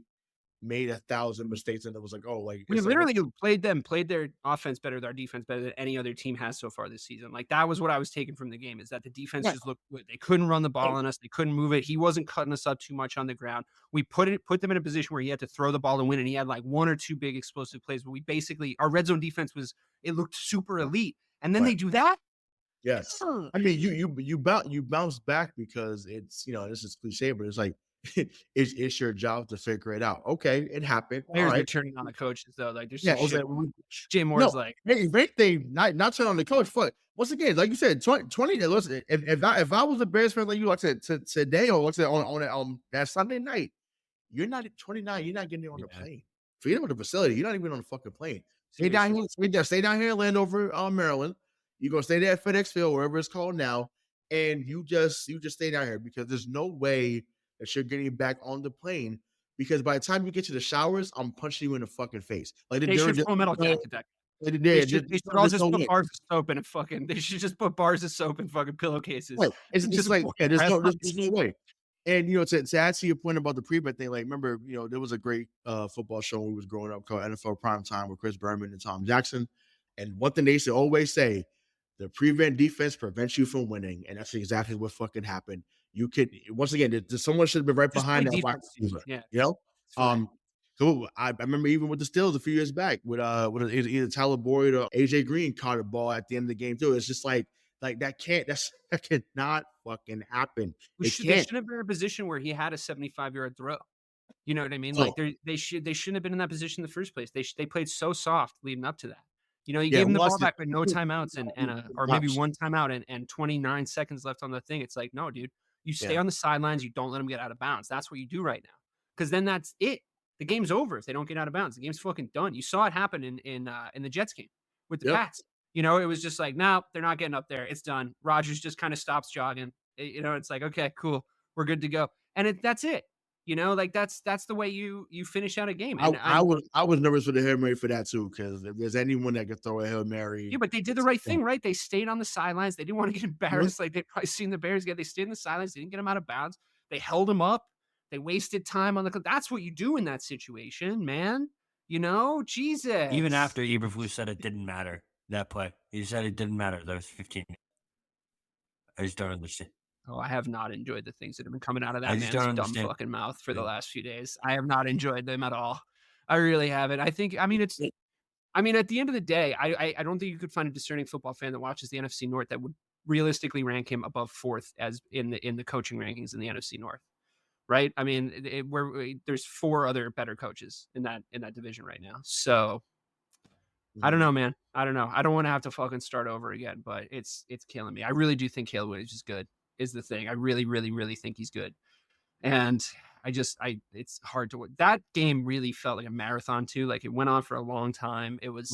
made 1,000 mistakes and it was like, oh, like We it's like literally played their offense better, their defense better than any other team has so far this season. Like, that was what I was taking from the game, is that the defense yeah, just looked good. They couldn't run the ball on us. They couldn't move it. He wasn't cutting us up too much on the ground. We put them in a position where he had to throw the ball and win, and he had like one or two big explosive plays. But we basically, our red zone defense it looked super elite. And then right. they do that? Yes. I mean, you bounce back because it's, this is cliche, but it's like it's your job to figure it out. Okay, it happened. All Players are right. turning on the coaches though. Like, there's Yeah, some it was shit. like, Jay no, Moore's like, hey, great thing, not turn on the coach. Fuck. Once again, like you said, 20. Listen, if I was a Bears fan like you, like I said today, or like I said on that Sunday night, you're not at 29. You're not getting on the plane. Forget about the facility. You're not even on the fucking plane. Stay down here. Stay down here in Landover, Maryland. You're gonna stay there at FedEx Field, wherever it's called now, and you just stay down here because there's no way that you're getting back on the plane. Because by the time you get to the showers, I'm punching you in the fucking face. Like they should full metal jacket that. They They should all just put way. bars of soap in a fucking. They should just put bars of soap in fucking pillowcases. Right. It's just like, pour there's press no on way. And to add to your point about the prevent thing, like remember, there was a great football show when we was growing up called NFL Prime Time with Chris Berman and Tom Jackson. And one thing they should always say, the prevent defense prevents you from winning, and that's exactly what fucking happened. You could once again, someone should have been right Just behind play that wide defense. receiver. Yeah. Right. So I remember even with the Steelers a few years back with either Tyler Boyd or AJ Green caught a ball at the end of the game too. It's just like that cannot fucking happen. They shouldn't have been in a position where he had a 75-yard throw. You know what I mean? Like they shouldn't have been in that position in the first place. They played so soft leading up to that. You gave him the ball back with no timeouts or maybe one timeout and 29 seconds left on the thing. It's like, no, dude, you stay on the sidelines. You don't let them get out of bounds. That's what you do right now. Because then that's it. The game's over if they don't get out of bounds. The game's fucking done. You saw it happen in the Jets game with the Pats. It was just like, no, they're not getting up there. It's done. Rodgers just kind of stops jogging. It's like, okay, cool, we're good to go, and that's it. That's the way you finish out a game. And I was nervous for the Hail Mary for that too, because if there's anyone that could throw a Hail Mary. Yeah, but they did the right thing, right? They stayed on the sidelines. They didn't want to get embarrassed. Like they've probably seen the Bears get. They stayed in the sidelines. They didn't get them out of bounds. They held them up. They wasted time on the. That's what you do in that situation, man. Jesus. Even after Eberflus said it didn't matter, that play. He said it didn't matter. That was 15. I just don't understand. Oh, I have not enjoyed the things that have been coming out of that man's dumb fucking mouth for the last few days. I have not enjoyed them at all. I really haven't. at the end of the day, I don't think you could find a discerning football fan that watches the NFC North that would realistically rank him above fourth as in the coaching rankings in the NFC North. Right? I mean, there's 4 other better coaches in that division right now. So I don't know, man. I don't know. I don't want to have to fucking start over again, but it's killing me. I really do think Caleb Williams is good. Is the thing. I really, really, really think he's good. And it's hard to. That game really felt like a marathon too. Like it went on for a long time. It was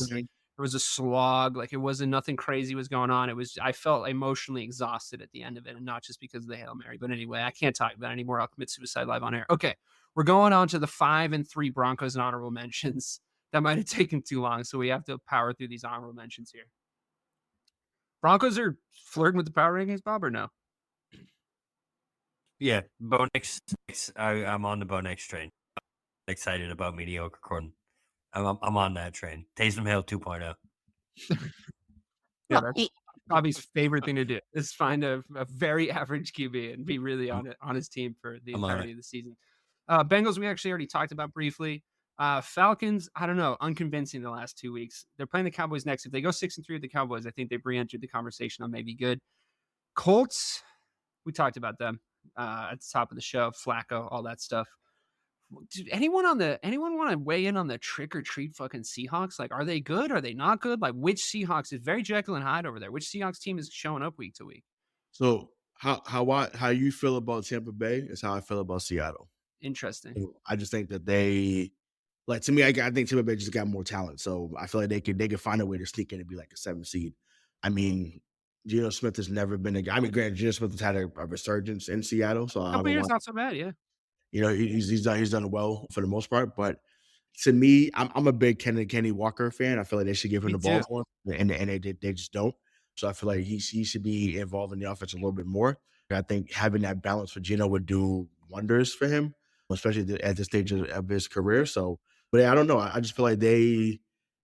a slog. Like it wasn't nothing crazy was going on. I felt emotionally exhausted at the end of it, and not just because of the Hail Mary. But anyway, I can't talk about it anymore. I'll commit suicide live on air. Okay, we're going on to the 5-3 Broncos and honorable mentions. That might have taken too long, so we have to power through these honorable mentions here. Broncos are flirting with the power rankings, Bob, or no? Yeah, Bo Nix. I'm on the Bo Nix train. I'm excited about mediocre Corden. I'm on that train. Taysom Hill 2.0. Yeah, that's Bobby's favorite thing to do is find a very average QB and be really on his team for the entirety of the season. Bengals, we actually already talked about briefly. Falcons, I don't know, unconvincing the last 2 weeks. They're playing the Cowboys next. If they go 6-3 with the Cowboys, I think they've re-entered the conversation on maybe good. Colts, we talked about them at the top of the show. Flacco, all that stuff. Did anyone want to weigh in on the trick or treat fucking Seahawks? Like, are they good? Are they not good? Like, which Seahawks is very Jekyll and Hyde over there? Which Seahawks team is showing up week to week? So how you feel about Tampa Bay is how I feel about Seattle. Interesting. I just think that they, like, to me, I think Tampa Bay just got more talent. So I feel like they could find a way to sneak in and be like a 7 seed. I mean, Geno Smith has never been a guy. I mean, granted, Geno Smith has had a resurgence in Seattle. So a couple years, not so bad, yeah. He's done well for the most part. But to me, I'm a big Kenny Walker fan. I feel like they should give him the ball more, and they just don't. So I feel like he should be involved in the offense a little bit more. I think having that balance for Gino would do wonders for him, especially at this stage of his career. So, but I don't know. I just feel like they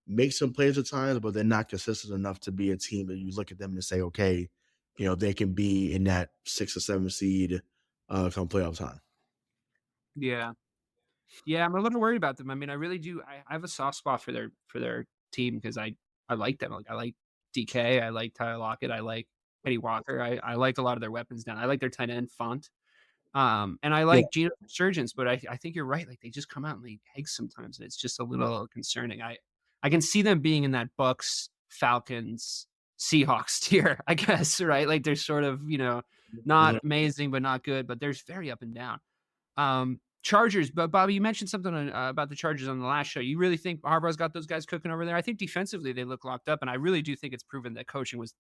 make some plays at times, but they're not consistent enough to be a team that you look at them and say, okay, they can be in that 6 or 7 seed come playoff time. Yeah. Yeah, I'm a little worried about them. I mean, I really do. I have a soft spot for their team because I like them. Like I like DK, I like Tyler Lockett, I like Eddie Walker. I like a lot of their weapons down. I like their tight end Font. And I Yeah. like Geno Surgeons, but I think you're right. Like they just come out and lay eggs sometimes, and it's just a little concerning. I can see them being in that Bucks, Falcons, Seahawks tier, I guess, right? Like they're sort of, not amazing, but not good, but there's very up and down. Chargers, but Bobby, you mentioned something about the Chargers on the last show. You really think Harbaugh's got those guys cooking over there? I think defensively they look locked up, and I really do think it's proven that coaching was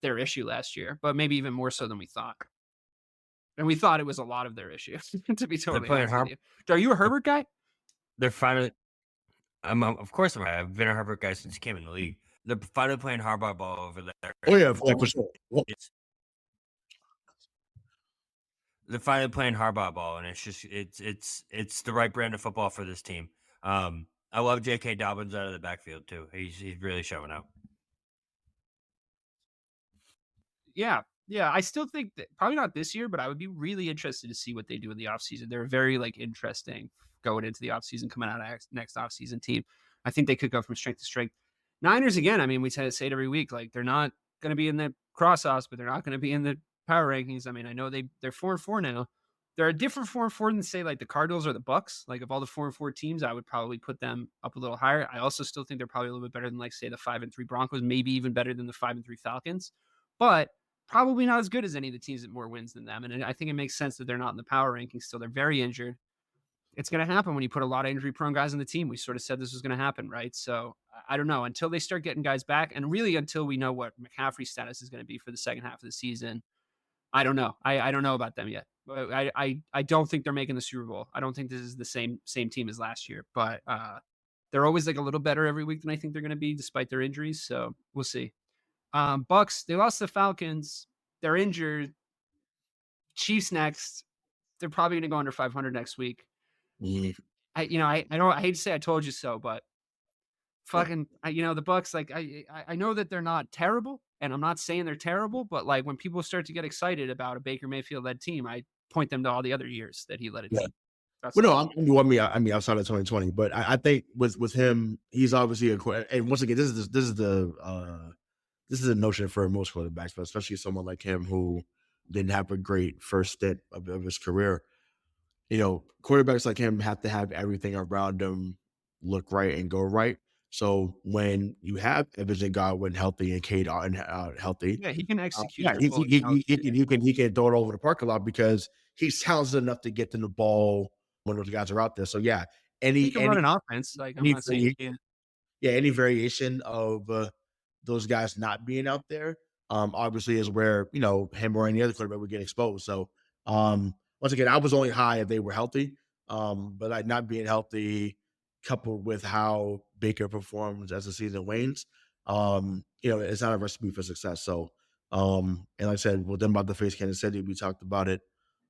their issue last year, but maybe even more so than we thought. And we thought it was a lot of their issue, to be totally honest with you. Are you a Herbert guy? They're finally. Of course, I've been a Herbert guy since he came in the league. They're finally playing Harbaugh ball over there. Oh yeah, for sure. They're finally playing Harbaugh ball, and it's just it's the right brand of football for this team. I love J.K. Dobbins out of the backfield too. He's really showing out. Yeah. I still think that probably not this year, but I would be really interested to see what they do in the offseason. They're very interesting going into the offseason, coming out of next offseason team. I think they could go from strength to strength. Niners, again, I mean, we say it every week. Like they're not going to be in the cross-offs, but they're not going to be in the power rankings. I mean, I know they're 4-4 now. They're a different 4-4 than say like the Cardinals or the Bucks. Like of all the 4-4 teams, I would probably put them up a little higher. I also still think they're probably a little bit better than like say the 5-3 Broncos, maybe even better than the 5-3 Falcons, but probably not as good as any of the teams that more wins than them. And I think it makes sense that they're not in the power rankings still. They're very injured. It's going to happen when you put a lot of injury prone guys on the team. We sort of said this was going to happen, right? So I don't know until they start getting guys back, and really until we know what McCaffrey's status is going to be for the second half of the season. I don't know. I don't know about them yet. I don't think they're making the Super Bowl. I don't think this is the same team as last year, but they're always like a little better every week than I think they're going to be despite their injuries. So we'll see. Bucks, they lost the Falcons. They're injured. Chiefs next. They're probably going to go under 500 next week. Yeah. I hate to say I told you so, but fucking, the Bucks, like I know that they're not terrible, and I'm not saying they're terrible, but like when people start to get excited about a Baker Mayfield led team, I point them to all the other years that he led a team. Well, no, I mean outside of 2020, but I think with him, he's obviously and once again, this is the notion for most quarterbacks, but especially someone like him who didn't have a great first stint of his career. Quarterbacks like him have to have everything around them look right and go right. So when you have Evans and Godwin healthy and Cade healthy, Yeah, he can execute. he can throw it over the parking lot because he's talented enough to get to the ball when those guys are out there. So yeah, he can run an offense. Like I'm not saying any variation of those guys not being out there, obviously is where him or any other quarterback would get exposed. So once again, I was only high if they were healthy, but like not being healthy, coupled with how Baker performs as the season wanes, it's not a recipe for success. So, and like I said, well, them about to face Kansas City, we talked about it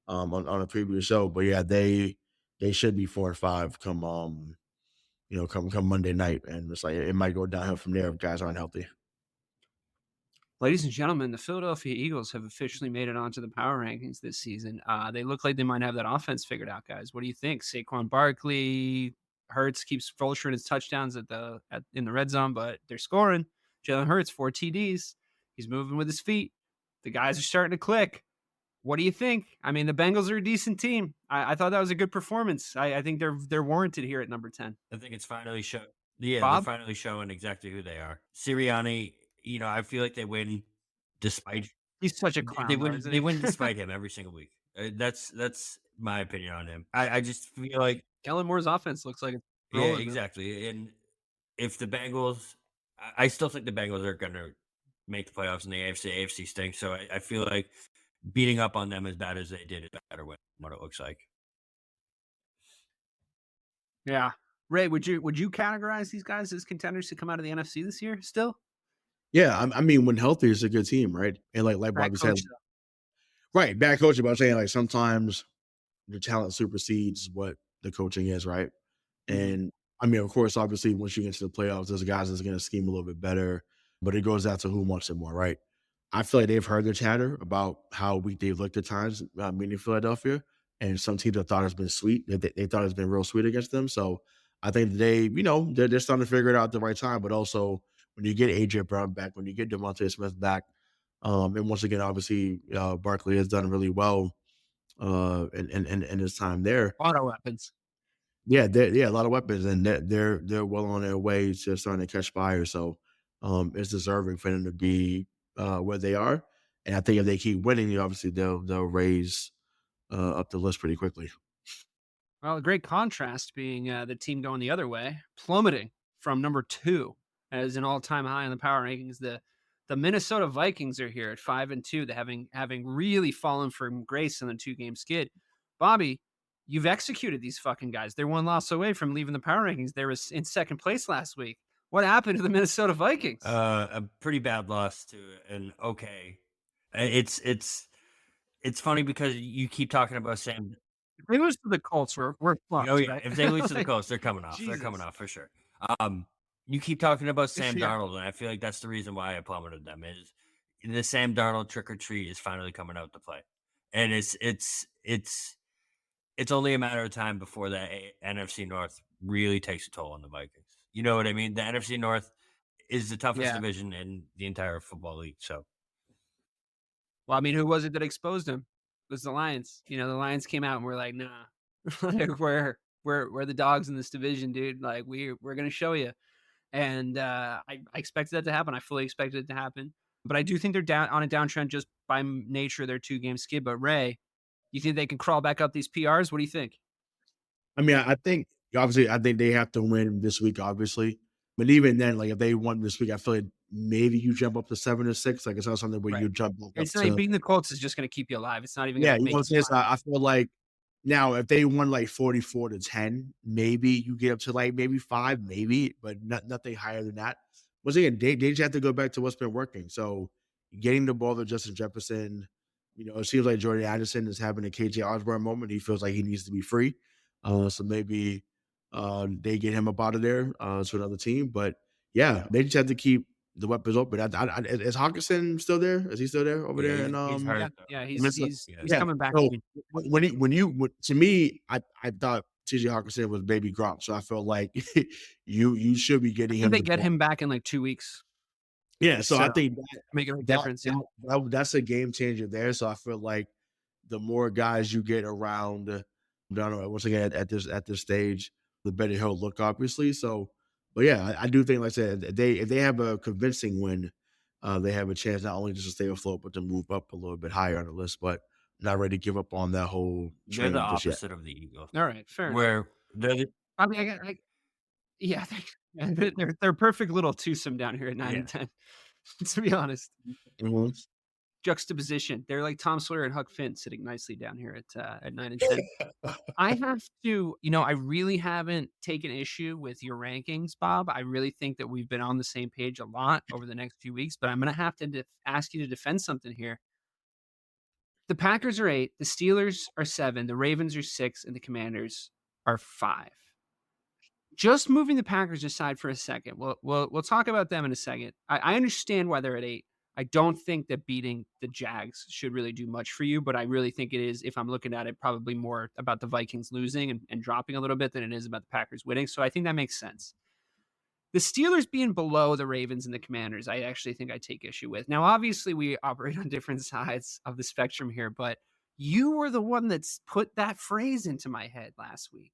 on a previous show, but yeah, they should be 4-5 come Monday night, and it's like it might go downhill from there if guys aren't healthy. Ladies and gentlemen, the Philadelphia Eagles have officially made it onto the power rankings this season. They look like they might have that offense figured out, guys. What do you think? Saquon Barkley, Hurts keeps vulturing his touchdowns in the red zone, but they're scoring. Jalen Hurts, 4 TDs. He's moving with his feet. The guys are starting to click. What do you think? I mean, the Bengals are a decent team. I thought that was a good performance. I think they're warranted here at number 10. I think it's finally shown. Yeah, Bob? they're finally showing exactly who they are. Sirianni, I feel like they win despite. He's such a clown. They win despite him every single week. That's my opinion on him. I just feel like Kellen Moore's offense looks like it's yeah, rolling, exactly. And if the Bengals, I still think the Bengals are going to make the playoffs in the AFC. AFC stinks, so I feel like beating up on them as bad as they did is better what it looks like. Yeah. Ray, would you categorize these guys as contenders to come out of the NFC this year still? Yeah, I mean, when healthy, it's a good team, right? And like Bad Bobby said, coach, right, bad coaching, but I'm saying like sometimes the talent supersedes what the coaching is, right? though. Mhm. And I mean, of course, obviously, once you get into the playoffs, there's guys that's going to scheme a little bit better, but it goes down to who wants it more, right? I feel like they've heard the chatter about how weak they've looked at times, meaning Philadelphia, and some teams have thought it's been sweet. They thought it's been real sweet against them. So I think they're starting to figure it out at the right time. But also, when you get AJ Brown back, when you get Devontae Smith back, and once again, obviously, Barkley has done really well in his time there. Auto weapons. Yeah, a lot of weapons, and they're well on their way to starting to catch fire. So, it's deserving for them to be where they are. And I think if they keep winning, obviously they'll raise up the list pretty quickly. Well, a great contrast being the team going the other way, plummeting from number 2 as an all-time high in the power rankings. The Minnesota Vikings are here at 5-2, they having really fallen from grace in the 2-game skid. Bobby, you've executed these fucking guys. They're one loss away from leaving the power rankings. They were in second place last week. What happened to the Minnesota Vikings? A pretty bad loss to an okay. It's funny because you keep talking about Sam. If they lose to the Colts, we're fucked, Oh yeah, right? if they lose to the Like, Colts, they're coming off. They're coming Jesus. off for sure. You keep talking about Sam Yeah. Darnold, and I feel like that's the reason why I plummeted them. Is the Sam Darnold trick or treat is finally coming out to play, and it's only a matter of time before the NFC North really takes a toll on the Vikings. You know what I mean? The NFC North is the toughest Yeah. division in the entire football league. So Well, I mean, who was it that exposed him? It was the Lions. The Lions came out and were like, "Nah, like we're the dogs in this division, dude. Like we're gonna show you." And I expected that to happen. I fully expected it to happen. But I do think they're down on a downtrend just by nature of their 2-game skid. But Ray, you think they can crawl back up these PRs? What do you think? I mean, I think obviously I think they have to win this week, obviously. But even then, like if they won this week, I feel like maybe you jump up to 7-6. Like it's not something where Right. you jump up It's not to beating the Colts is just going to keep you alive. It's not even yeah, going to you know make what I'm you saying? So I feel like now if they won like 44-10, maybe you get up to like maybe 5, maybe, but nothing higher than that. Once again, they just have to go back to what's been working. So getting the ball to Justin Jefferson, it seems like Jordan Addison is having a KJ Osborne moment. He feels like he needs to be free. So maybe they get him up out of there to another team. But yeah, they just have to keep the weapons open. Is Hawkinson still there? Is he still there over there? yeah, And he's Yeah, hurt. yeah, Minnesota? he's Yeah. coming back. So to me, I thought TJ Hawkinson was baby Gronk, so I felt like you should be I getting think him they the get ball. him back in like 2 weeks. Yeah, so I So think make a big that, difference. Yeah. that's a game changer there. So I feel like the more guys you get around, I don't know, once again at this stage, the better he'll look, obviously. So, but yeah, I do think, like I said, if they have a convincing win, they have a chance not only just to stay afloat, but to move up a little bit higher on the list. But not ready to give up on that whole They're the train just yet. opposite of the Eagles, All right, fair enough. where they're the, I mean, yeah, they're perfect little twosome down here at 9 yeah. and 10. To be honest, Mhm. juxtaposition. They're like Tom Sawyer and Huck Finn sitting nicely down here at 9 and 10. I have to, I really haven't taken issue with your rankings, Bob. I really think that we've been on the same page a lot over the next few weeks, but I'm going to have to ask you to defend something here. The Packers are 8, the Steelers are 7, the Ravens are 6, and the Commanders are 5. Just moving the Packers aside for a second, we'll talk about them in a second. I understand why they're at 8. I don't think that beating the Jags should really do much for you, but I really think it is, if I'm looking at it, probably more about the Vikings losing and dropping a little bit than it is about the Packers winning. So I think that makes sense. The Steelers being below the Ravens and the Commanders, I actually think I take issue with. Now, obviously, we operate on different sides of the spectrum here, but you were the one that's put that phrase into my head last week,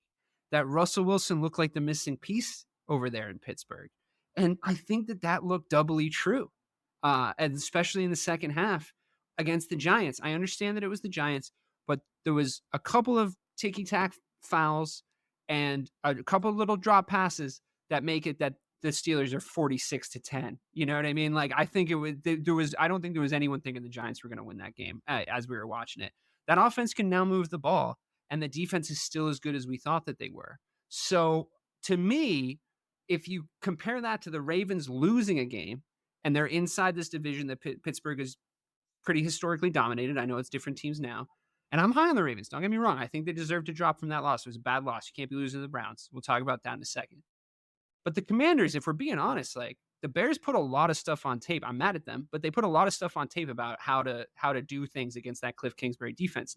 that Russell Wilson looked like the missing piece over there in Pittsburgh. And I think that looked doubly true, and especially in the second half against the Giants. I understand that it was the Giants, but there was a couple of ticky-tack fouls and a couple of little drop passes that make it that the Steelers are 46-10. You know what I mean? Like, I think I don't think there was anyone thinking the Giants were going to win that game as we were watching it. That offense can now move the ball, and the defense is still as good as we thought that they were. So to me, if you compare that to the Ravens losing a game and they're inside this division that Pittsburgh is pretty historically dominated. I know it's different teams now. And I'm high on the Ravens. Don't get me wrong. I think they deserve to drop from that loss. It was a bad loss. You can't be losing to the Browns. We'll talk about that in a second. But the Commanders, if we're being honest, like the Bears put a lot of stuff on tape. I'm mad at them, but they put a lot of stuff on tape about how to do things against that Cliff Kingsbury defense,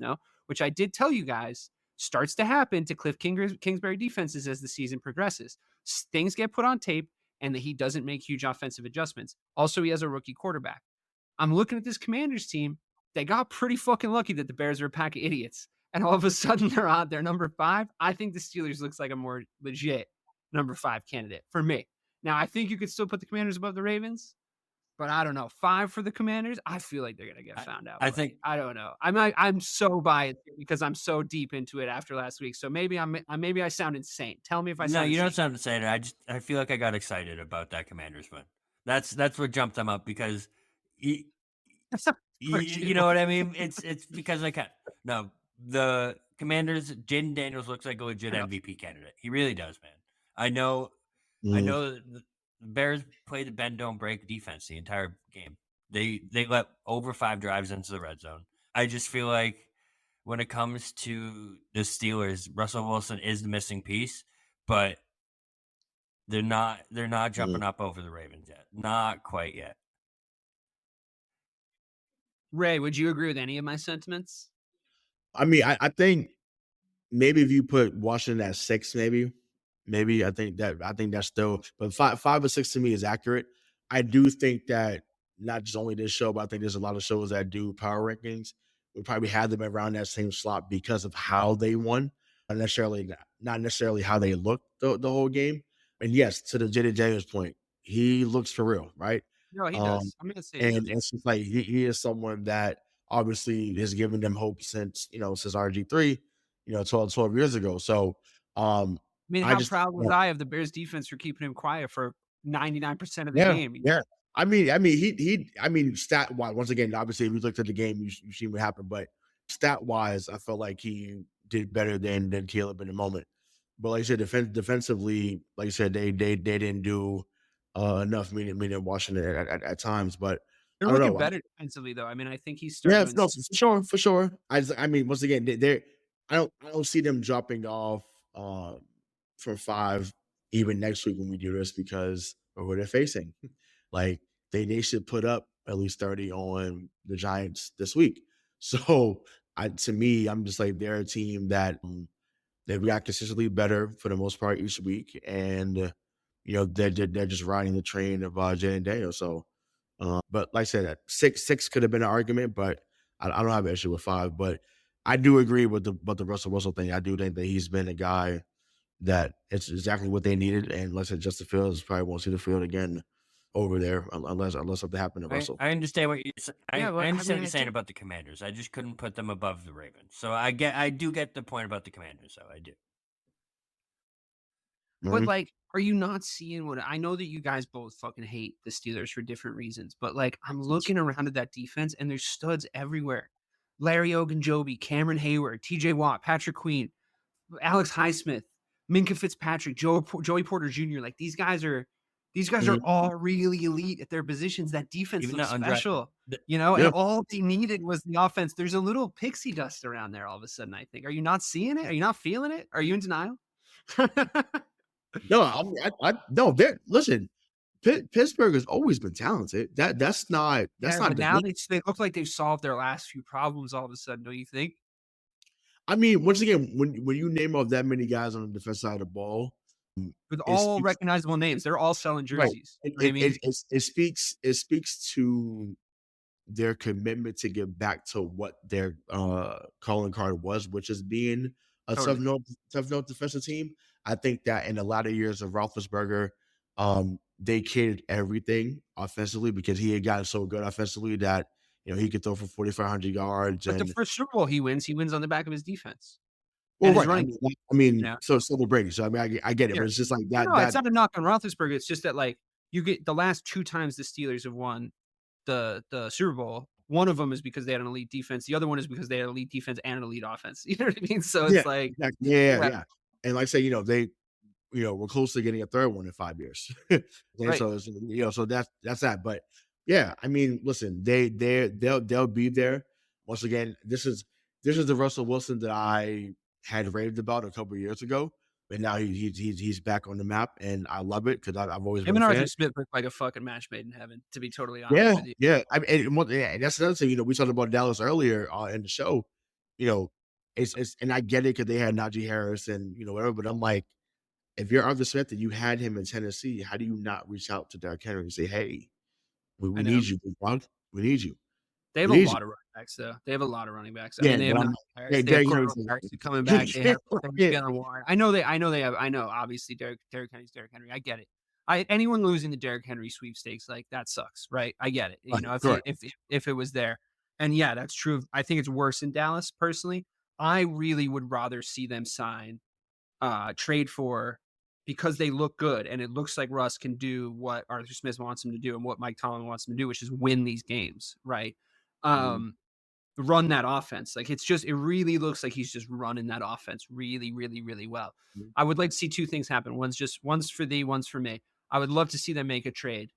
which I did tell you guys starts to happen to Cliff Kingsbury defenses as the season progresses. Things get put on tape and that he doesn't make huge offensive adjustments. Also, he has a rookie quarterback. I'm looking at this Commanders team. They got pretty fucking lucky that the Bears are a pack of idiots. And all of a sudden they're number 5. I think the Steelers looks like a more legit number 5 candidate for me. Now, I think you could still put the Commanders above the Ravens, but I don't know. 5 for the Commanders, I feel like they're going to get found out. I think I don't know. I'm so biased because I'm so deep into it after last week. So maybe I sound insane. Tell me if I sound No, you insane. don't sound insane. I feel like I got excited about that Commanders win. That's what jumped them up because you know what I mean? It's because I can't. No, the Commanders, Jaden Daniels looks like a legit MVP candidate. He really does, man. I know the Bears played the bend don't break defense the entire game. They let over 5 drives into the red zone. I just feel like when it comes to the Steelers, Russell Wilson is the missing piece, but they're not jumping up over the Ravens yet. Not quite yet. Ray, would you agree with any of my sentiments? I mean, I think maybe if you put Washington at 6, maybe I think that's still, but 5 or 6 to me is accurate. I do think that not just only this show, but I think there's a lot of shows that do power rankings. We probably had them around that same slot because of how they won, not necessarily how they looked the whole game. And yes, to the Jaden Daniels point, he looks for real, right? No, he does. I'm gonna say, and it's just like he is someone that obviously has given them hope since RG3, 12 years ago. So I mean, how proud was I of the Bears defense for keeping him quiet for 99% of the game? Yeah. I mean, stat wise, once again, obviously, if you looked at the game, you see what happened. But stat wise, I felt like he did better than Caleb in the moment. But like I said, defensively, like I said, they didn't do enough. Meaning Washington at times, but they're I don't looking know. better defensively, though. I mean, I think he's starting. Yeah, no, for sure. I mean, once again, I don't see them dropping off from 5 even next week when we do this because of who they're facing. Like they should put up at least 30 on the Giants this week. So to me, I'm just like they're a team that they've got consistently better for the most part each week, and they're just riding the train of Jaden Daniels. So, but like I said, 6 could have been an argument, but I don't have an issue with 5. But I do agree with the Russell Wilson thing. I do think that he's been a guy that it's exactly what they needed, and like I said, Justin Fields probably won't see the field again over there unless something happened to Russell. I understand what you're saying. I understand what you're saying about the Commanders. I just couldn't put them above the Ravens. So I do get the point about the Commanders. So I do. But like, are you not seeing what I know that you guys both fucking hate the Steelers for different reasons, but like I'm looking around at that defense and there's studs everywhere. Larry Ogunjobi, Cameron Hayward, TJ Watt, Patrick Queen, Alex Highsmith, Minka Fitzpatrick, Joey Porter Jr. Like these guys are all really elite at their positions. That defense looks special, and all they needed was the offense. There's a little pixie dust around there all of a sudden, I think. Are you not seeing it? Are you not feeling it? Are you in denial? No, no. Listen, Pittsburgh has always been talented. That's not. But now they look like they've solved their last few problems all of a sudden. Don't you think? I mean, once again, when you name off that many guys on the defense side of the ball, with all recognizable names, they're all selling jerseys. Right. It speaks to their commitment to get back to what their calling card was, which is being a tough note defensive team. I think that in a lot of years of Roethlisberger, they catered everything offensively because he had gotten so good offensively that he could throw for 4,500 yards. But the first Super Bowl he wins on the back of his defense. Well, right. So the Brady. So I mean, I get it, but it's just like that. No, it's not a knock on Roethlisberger. It's just that like you get the last 2 times the Steelers have won the Super Bowl. One of them is because they had an elite defense. The other one is because they had an elite defense and an elite offense. You know what I mean? So it's yeah. And like I say, we're close to getting a third one in 5 years. And Right. so, so that's that. But yeah, I mean, listen, they'll be there. Once again, this is the Russell Wilson that I had raved about a couple of years ago, and now he's back on the map, and I love it because I've always Him been a and fan. Arthur Smith look like a fucking match made in heaven, to be totally honest Yeah, with you. yeah. And that's another thing. We talked about Dallas earlier in the show. You know, it's and I get it because they had Najee Harris and whatever. But I'm like, if you're Arthur Smith and you had him in Tennessee, how do you not reach out to Derrick Henry and say, "Hey, I we know. need you, big dog. We need you. They have We a need you." lot of running backs, though. They have a lot of running backs. I Yeah, mean, they but have I'm Najee like, Harris. hey, They have Derrick Cordell Henry. Patterson coming back. They have Jalen Warren. I know I know obviously Derrick Henry's Derrick Henry. I get it. Anyone losing the Derrick Henry sweepstakes, like, that sucks, right? I get it. Right, If correct. if it was there. And yeah, that's true. I think it's worse in Dallas personally. I really would rather see them trade for, because they look good and it looks like Russ can do what Arthur Smith wants him to do and what Mike Tomlin wants him to do, which is win these games, right? Mhm, Um, Run that offense. Like, it really looks like he's just running that offense really, really, really well. mhm, I would like to see two things happen. One's for thee, one's for me. I would love to see them make a trade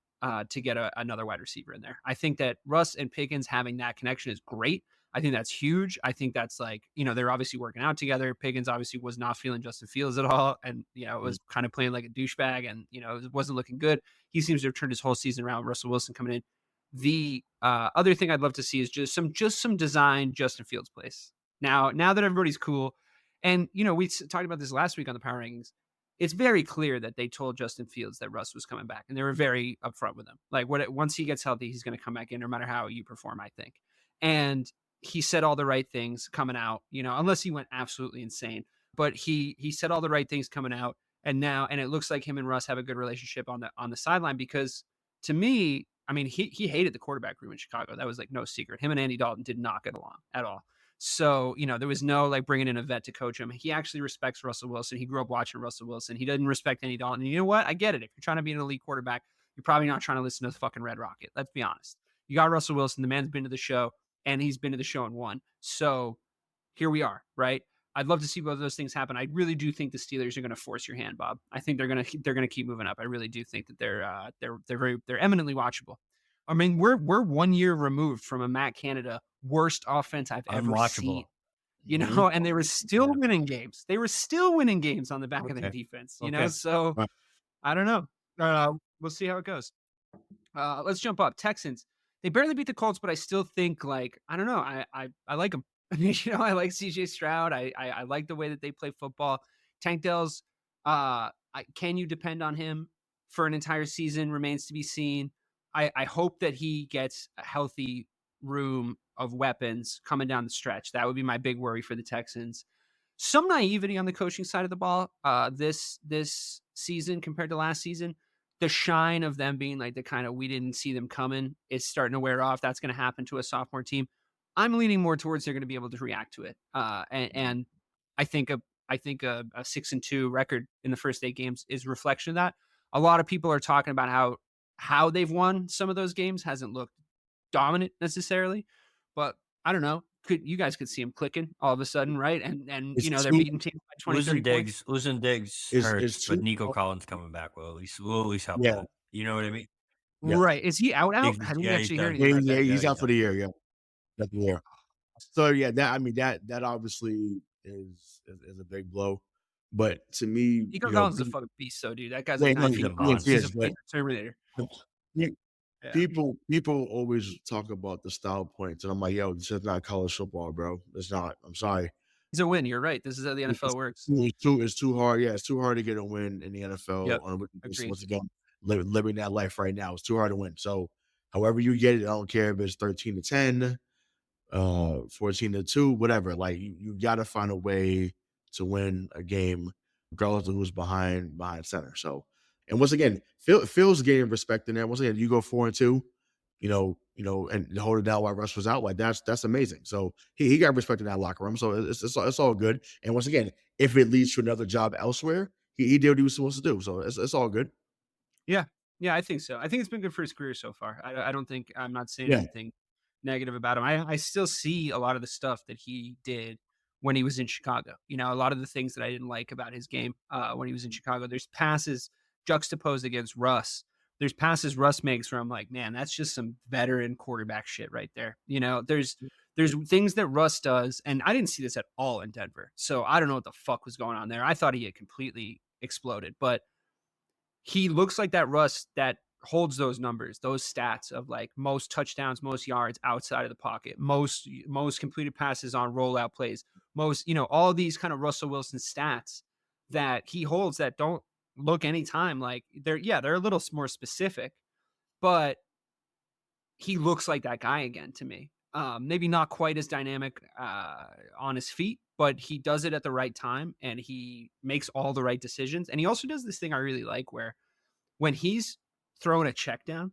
to get another wide receiver in there. I think that Russ and Pickens having that connection is great. I think that's huge. I think that's like, they're obviously working out together. Pickens obviously was not feeling Justin Fields at all. And, it mhm, was kind of playing like a douchebag and, it wasn't looking good. He seems to have turned his whole season around. Russell Wilson coming in. The other thing I'd love to see is just some design Justin Fields plays. Now that everybody's cool, and we talked about this last week on the Power Rankings. It's very clear that they told Justin Fields that Russ was coming back, and they were very upfront with him. Like, once he gets healthy, he's going to come back in, no matter how you perform, I think. And he said all the right things coming out, unless he went absolutely insane. But he said all the right things coming out, and it looks like him and Russ have a good relationship on the sideline, because to me, I mean, he hated the quarterback room in Chicago. That was like no secret. Him and Andy Dalton did not get along at all. So, there was no like bringing in a vet to coach him. He actually respects Russell Wilson. He grew up watching Russell Wilson. He doesn't respect Andy Dalton. And you know what? I get it. If you're trying to be an elite quarterback, you're probably not trying to listen to the fucking Red Rocket. Let's be honest. You got Russell Wilson. The man's been to the show, and he's been to the show and won. So here we are, right? I'd love to see both of those things happen. I really do think the Steelers are going to force your hand, Bob. I think they're going to keep moving up. I really do think that they're eminently watchable. I mean, we're 1 year removed from a Matt Canada worst offense I've ever seen. Unwatchable. mhm. And they were still Yeah. winning games. They were still winning games on the back of their Okay. defense. Okay. So Right. I don't know. We'll see how it goes. Let's jump up. Texans. They barely beat the Colts, but I still think, like, I don't know. I like them. I like CJ Stroud. I like the way that they play football. Tank Dell's, can you depend on him for an entire season? Remains to be seen. I hope that he gets a healthy room of weapons coming down the stretch. That would be my big worry for the Texans. Some naivety on the coaching side of the ball this season compared to last season. The shine of them being like the kind of we didn't see them coming is starting to wear off. That's going to happen to a sophomore team. I'm leaning more towards they're going to be able to react to it. And I think a 6-2 record in the first 8 games is a reflection of that. A lot of people are talking about how they've won some of those games hasn't looked dominant necessarily, but I don't know. You guys could see them clicking all of a sudden, right? And It's they're too beating teams by 20, 30 points. Losing Diggs is hurts, but too Nico Collins coming back will at least help yeah, that. You know what I mean? yeah. Right. Is he out? Diggs I is, didn't yeah, he's actually hear done. Yeah, anything about yeah, that. Yeah, he's he's out for done. the year, yeah. That's the year. So yeah, that obviously is a big blow. But to me, Nico Collins is a fucking beast, though, dude. That guy's yeah, like no, 9 He's feet a tall. monster. He's yes, a but fucking Terminator. yeah, Yeah. people always talk about the style points, and I'm like, yo, this is not college football, bro. It's not. I'm sorry. He's a win. You're right. This is how the NFL works. It's too hard. Yeah, it's too hard to get a win in the NFL. Yep. Just Agreed. once again, living that life right now, it's too hard to win. So, however you get it, I don't care if it's 13-10, 14-2, whatever. Like you got to find a way to win a game, regardless of who's behind center. So, and once again, Phil's getting respect in there. Once again, you go 4-2, and hold it down while Russ was out. Like that's amazing. So he got respect in that locker room. So it's all good. And once again, if it leads to another job elsewhere, he did what he was supposed to do. So it's all good. Yeah. Yeah, I think so. I think it's been good for his career so far. I don't think I'm not saying Yeah. anything negative about him. I still see a lot of the stuff that he did when he was in Chicago. You know, a lot of the things that I didn't like about his game when he was in Chicago. There's passes juxtaposed against Russ. There's passes Russ makes where I'm like, man, that's just some veteran quarterback shit right there. You know, there's things that Russ does, and I didn't see this at all in Denver. So I don't know what the fuck was going on there. I thought he had completely exploded, but he looks like that Russ that holds those numbers, those stats of like most touchdowns, most yards outside of the pocket, most completed passes on rollout plays, most, you know, all these kind of Russell Wilson stats that he holds that don't look anytime like they're a little more specific, but he looks like that guy again to me. Maybe not quite as dynamic on his feet, but he does it at the right time and he makes all the right decisions. And he also does this thing I really like where when he's throwing a check down,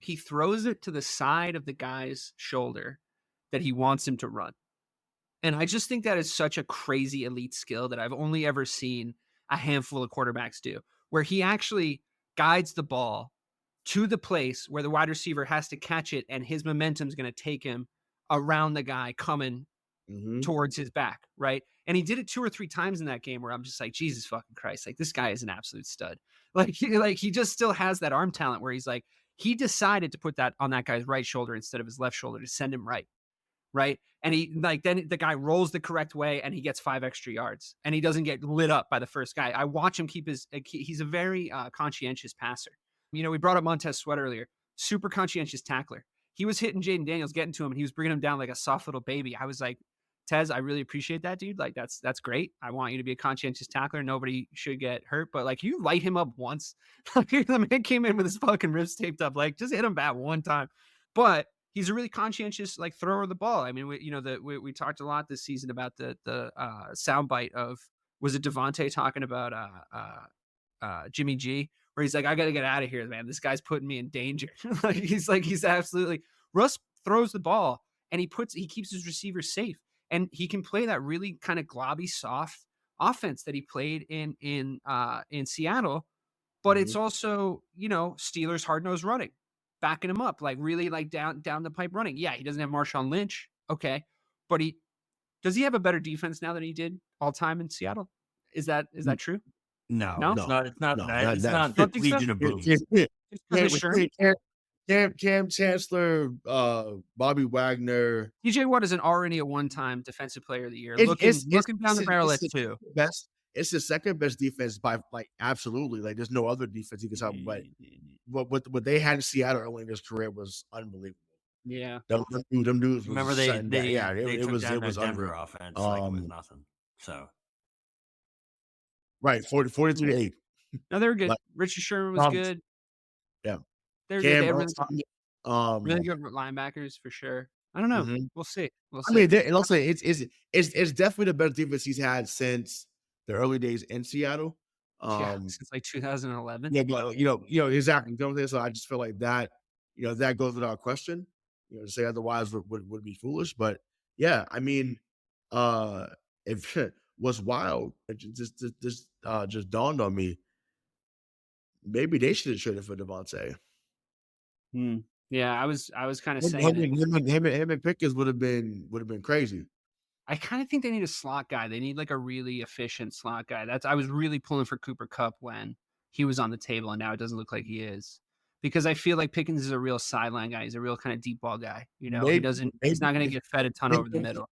he throws it to the side of the guy's shoulder that he wants him to run. And I just think that is such a crazy elite skill that I've only ever seen a handful of quarterbacks do, where he actually guides the ball to the place where the wide receiver has to catch it and his momentum is going to take him around the guy coming towards his back, right? And he did it 2 or 3 times in that game where I'm just like, Jesus fucking Christ, like this guy is an absolute stud. Like he just still has that arm talent where he's like, he decided to put that on that guy's right shoulder instead of his left shoulder to send him right. And he like, then the guy rolls the correct way and he gets 5 extra yards and he doesn't get lit up by the first guy. I watch him keep he's a very conscientious passer. You know, we brought up Montez Sweat earlier, super conscientious tackler. He was hitting Jaden Daniels, getting to him, and he was bringing him down like a soft little baby. I was like, Tez, I really appreciate that, dude. Like, that's great. I want you to be a conscientious tackler. Nobody should get hurt. But, like, you light him up once. The man came in with his fucking ribs taped up. Like, just hit him back one time. But he's a really conscientious, like, thrower of the ball. I mean, we talked a lot this season about the soundbite of, was it Devontae talking about Jimmy G? Where he's like, I got to get out of here, man. This guy's putting me in danger. he's absolutely, Russ throws the ball and he keeps his receivers safe. And he can play that really kind of globby, soft offense that he played in Seattle. But it's also, you know, Steelers hard-nosed running, backing him up, like really like down the pipe running. Yeah, he doesn't have Marshawn Lynch. Okay. But does he have a better defense now than he did all time in Seattle? Is that true? No, No? It's not Don't think so? Legion of Boom. Cam Chancellor, Bobby Wagner. TJ Watt is already a one-time defensive player of the year. Looking down the barrel at 2. It's the second best defense by like absolutely. Like there's no other defense you can talk about. But what they had in Seattle early in his career was unbelievable. Yeah. Them dudes. Remember they it took was down that Denver unreal. offense like it was nothing. So right, 43-8. No, they were good. Like, Richard Sherman was good. Yeah. They're Cam, good. Really good linebackers for sure. I don't know. We'll see. I mean, it's definitely the best defense he's had since the early days in Seattle. Since like 2011. Yeah, but you know exactly. You know what I'm saying? So I just feel like that, you know, that goes without question. You know, to say otherwise would be foolish. But yeah, I mean, if what's wild, it just dawned on me. Maybe they should have traded for Devontae. Yeah, I was kind of saying him and Pickens would have been crazy. I kind of think they need a slot guy. They need like a really efficient slot guy. I was really pulling for Cooper Kupp when he was on the table, and now it doesn't look like he is. Because I feel like Pickens is a real sideline guy. He's a real kind of deep ball guy. You know, he's not going to get fed a ton over the middle.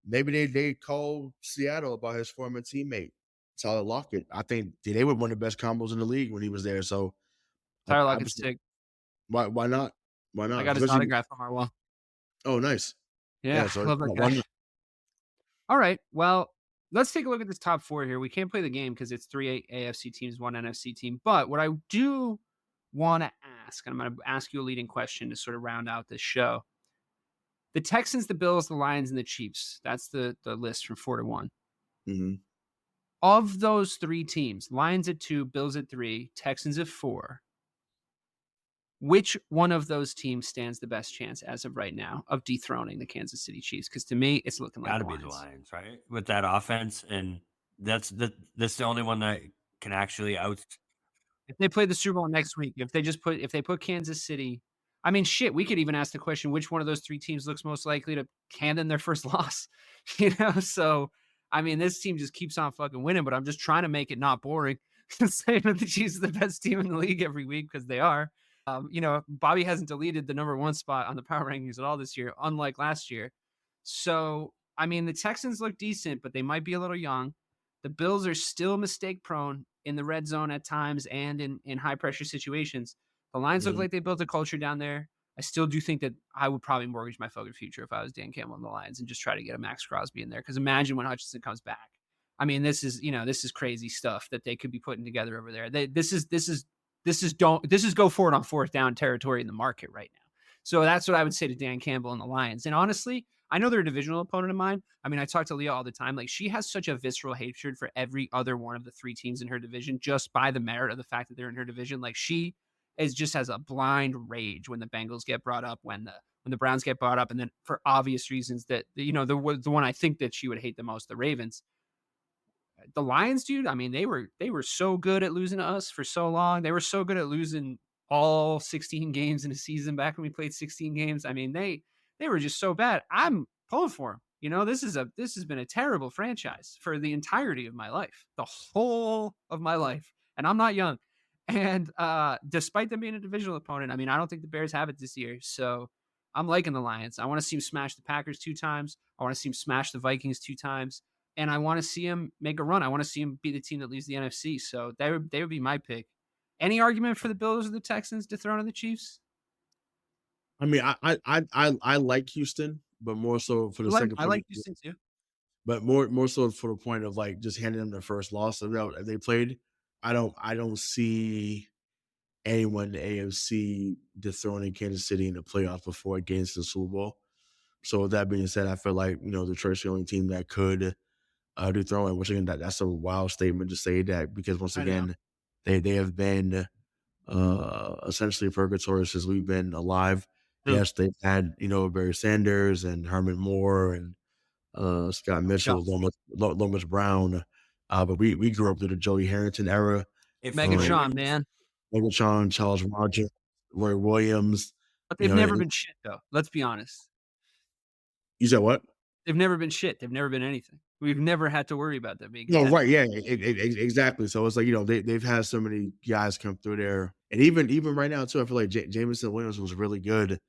Maybe they called Seattle about his former teammate, Tyler Lockett. I think they were one of the best combos in the league when he was there. So Tyler Lockett's sick. Why not? Why not? I got his autograph on our wall. Oh, nice. Yeah, so love that guy. All right, well, let's take a look at this top 4 here. We can't play the game because it's 3 AFC teams, 1 NFC team. But what I do want to ask, and I'm going to ask you a leading question to sort of round out this show. The Texans, the Bills, the Lions, and the Chiefs. That's the list from 4 to 1. Of those 3 teams, Lions at 2, Bills at 3, Texans at 4, which one of those teams stands the best chance as of right now of dethroning the Kansas City Chiefs? Because to me, it's looking like gotta be the Lions, right? With that offense, and that's the only one that can actually out. If they play the Super Bowl next week, if they put Kansas City I mean, shit, we could even ask the question, which one of those 3 teams looks most likely to hand in their first loss? So, I mean, this team just keeps on fucking winning, but I'm just trying to make it not boring. Saying that the Chiefs are the best team in the league every week because they are. Bobby hasn't deleted the number 1 spot on the power rankings at all this year, unlike last year. So, I mean, the Texans look decent, but they might be a little young. The Bills are still mistake prone in the red zone at times and in high pressure situations. The Lions look like they built a culture down there. I still do think that I would probably mortgage my fucking future if I was Dan Campbell and the Lions and just try to get a Max Crosby in there. Because imagine when Hutchinson comes back. I mean, this is crazy stuff that they could be putting together over there. This is go for it on 4th down territory in the market right now. So that's what I would say to Dan Campbell and the Lions. And honestly, I know they're a divisional opponent of mine. I mean, I talk to Leah all the time. Like, she has such a visceral hatred for every other one of the 3 teams in her division just by the merit of the fact that they're in her division. Like, she just has a blind rage when the Bengals get brought up, when the Browns get brought up, and then for obvious reasons that, the one I think that she would hate the most, the Ravens. The Lions, dude, I mean, they were so good at losing to us for so long. They were so good at losing all 16 games in a season back when we played 16 games. I mean, they were just so bad. I'm pulling for them. This has been a terrible franchise for the entirety of my life, the whole of my life. And I'm not young. And despite them being a divisional opponent, I mean, I don't think the Bears have it this year. So I'm liking the Lions. I want to see them smash the Packers 2 times. I want to see them smash the Vikings 2 times. And I want to see him make a run. I want to see him be the team that leads the NFC. So they would be my pick. Any argument for the Bills or the Texans dethroning the Chiefs? I mean, I like Houston, but more so for the second. I like Houston too, but more so for the point of like just handing them their first loss. If they played, I don't see anyone in the AFC dethroning Kansas City in the playoffs before it gets to the Super Bowl. So with that being said, I feel like Detroit's the only team that could dethrone it. Which again, that's a wild statement to say that, because once again, they have been essentially purgatory since we've been alive. Yes, they've had Barry Sanders and Herman Moore and Scott Mitchell, Lomas Brown, but we grew up through the Joey Harrington era. Megatron, man. Megatron, Charles Rogers, Roy Williams. But they've never been shit, though. Let's be honest. You said what? They've never been shit. They've never been anything. We've never had to worry about them being. No, right? Yeah, exactly. So it's like they've had so many guys come through there, and even right now too, I feel like Jameson Williams was really good.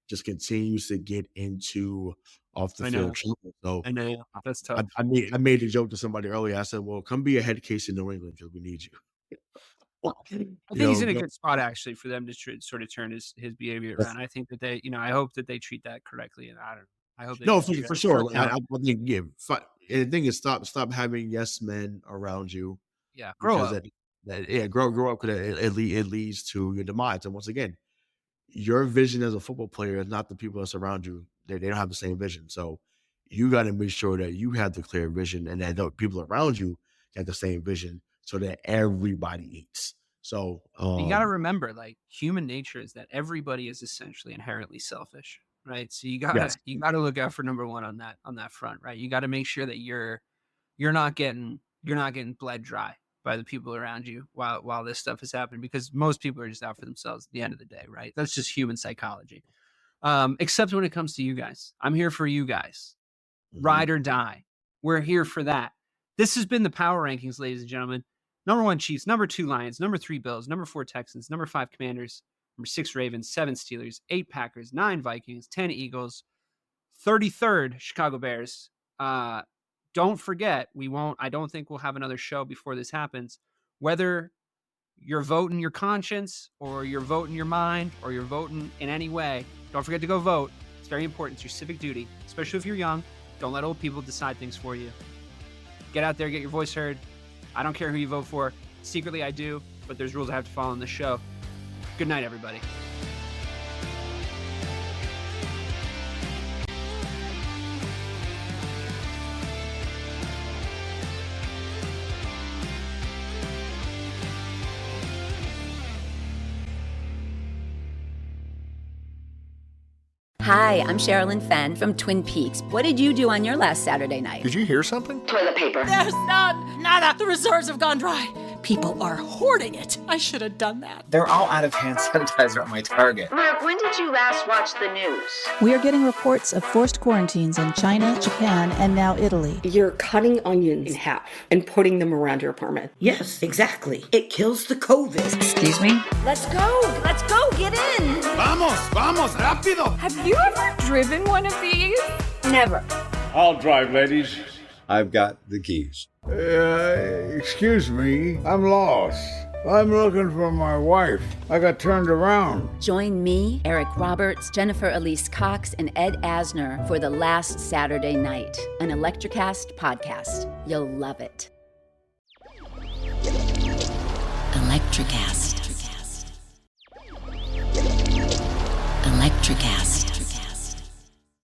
Just continues to get into off the field trouble. So I know that's tough. I made a joke to somebody earlier. I said, "Well, come be a head case in New England because we need you." I think he's in a good spot actually for them to sort of turn his behavior around. I think that they, I hope that they treat that correctly, and I hope. No, for sure. I think and the thing is, stop having yes men around you. Yeah, grow up. Grow up, because it leads to your demise. And once again, your vision as a football player is not the people that surround you. They don't have the same vision. So you got to make sure that you have the clear vision and that the people around you have the same vision, so that everybody eats. So you got to remember, like, human nature is that everybody is essentially inherently selfish, right? So you gotta look out for number one on that front, right? You got to make sure that you're not getting bled dry by the people around you while this stuff is happening, because most people are just out for themselves at the end of the day, right? That's just human psychology. Except when it comes to you guys. I'm here for you guys. Ride or die. We're here for that. This has been the Power Rankings, ladies and gentlemen. Number 1, Chiefs. Number 2, Lions. Number 3, Bills. Number 4, Texans. Number 5, Commanders. Number 6, Ravens. 7, Steelers. 8, Packers. 9, Vikings. 10, Eagles. 33rd, Chicago Bears. Don't forget, I don't think we'll have another show before this happens. Whether you're voting your conscience, or you're voting your mind, or you're voting in any way, don't forget to go vote. It's very important. It's your civic duty, especially if you're young. Don't let old people decide things for you. Get out there, get your voice heard. I don't care who you vote for. Secretly, I do, but there's rules I have to follow in this show. Good night, everybody. Hi, I'm Sherilyn Fenn from Twin Peaks. What did you do on your last Saturday night? Did you hear something? Toilet paper. There's none. Nada. The reserves have gone dry. People are hoarding it. I should have done that. They're all out of hand sanitizer at my Target. Mark, when did you last watch the news? We are getting reports of forced quarantines in China, Japan, and now Italy. You're cutting onions in half and putting them around your apartment. Yes, exactly. It kills the COVID. Excuse me? Let's go, get in. Vamos, rápido. Have you ever driven one of these? Never. I'll drive, ladies. I've got the keys. Excuse me, I'm lost. I'm looking for my wife. I got turned around. Join me, Eric Roberts, Jennifer Elise Cox, and Ed Asner for The Last Saturday Night, an Electrocast podcast. You'll love it. Electrocast. Electrocast.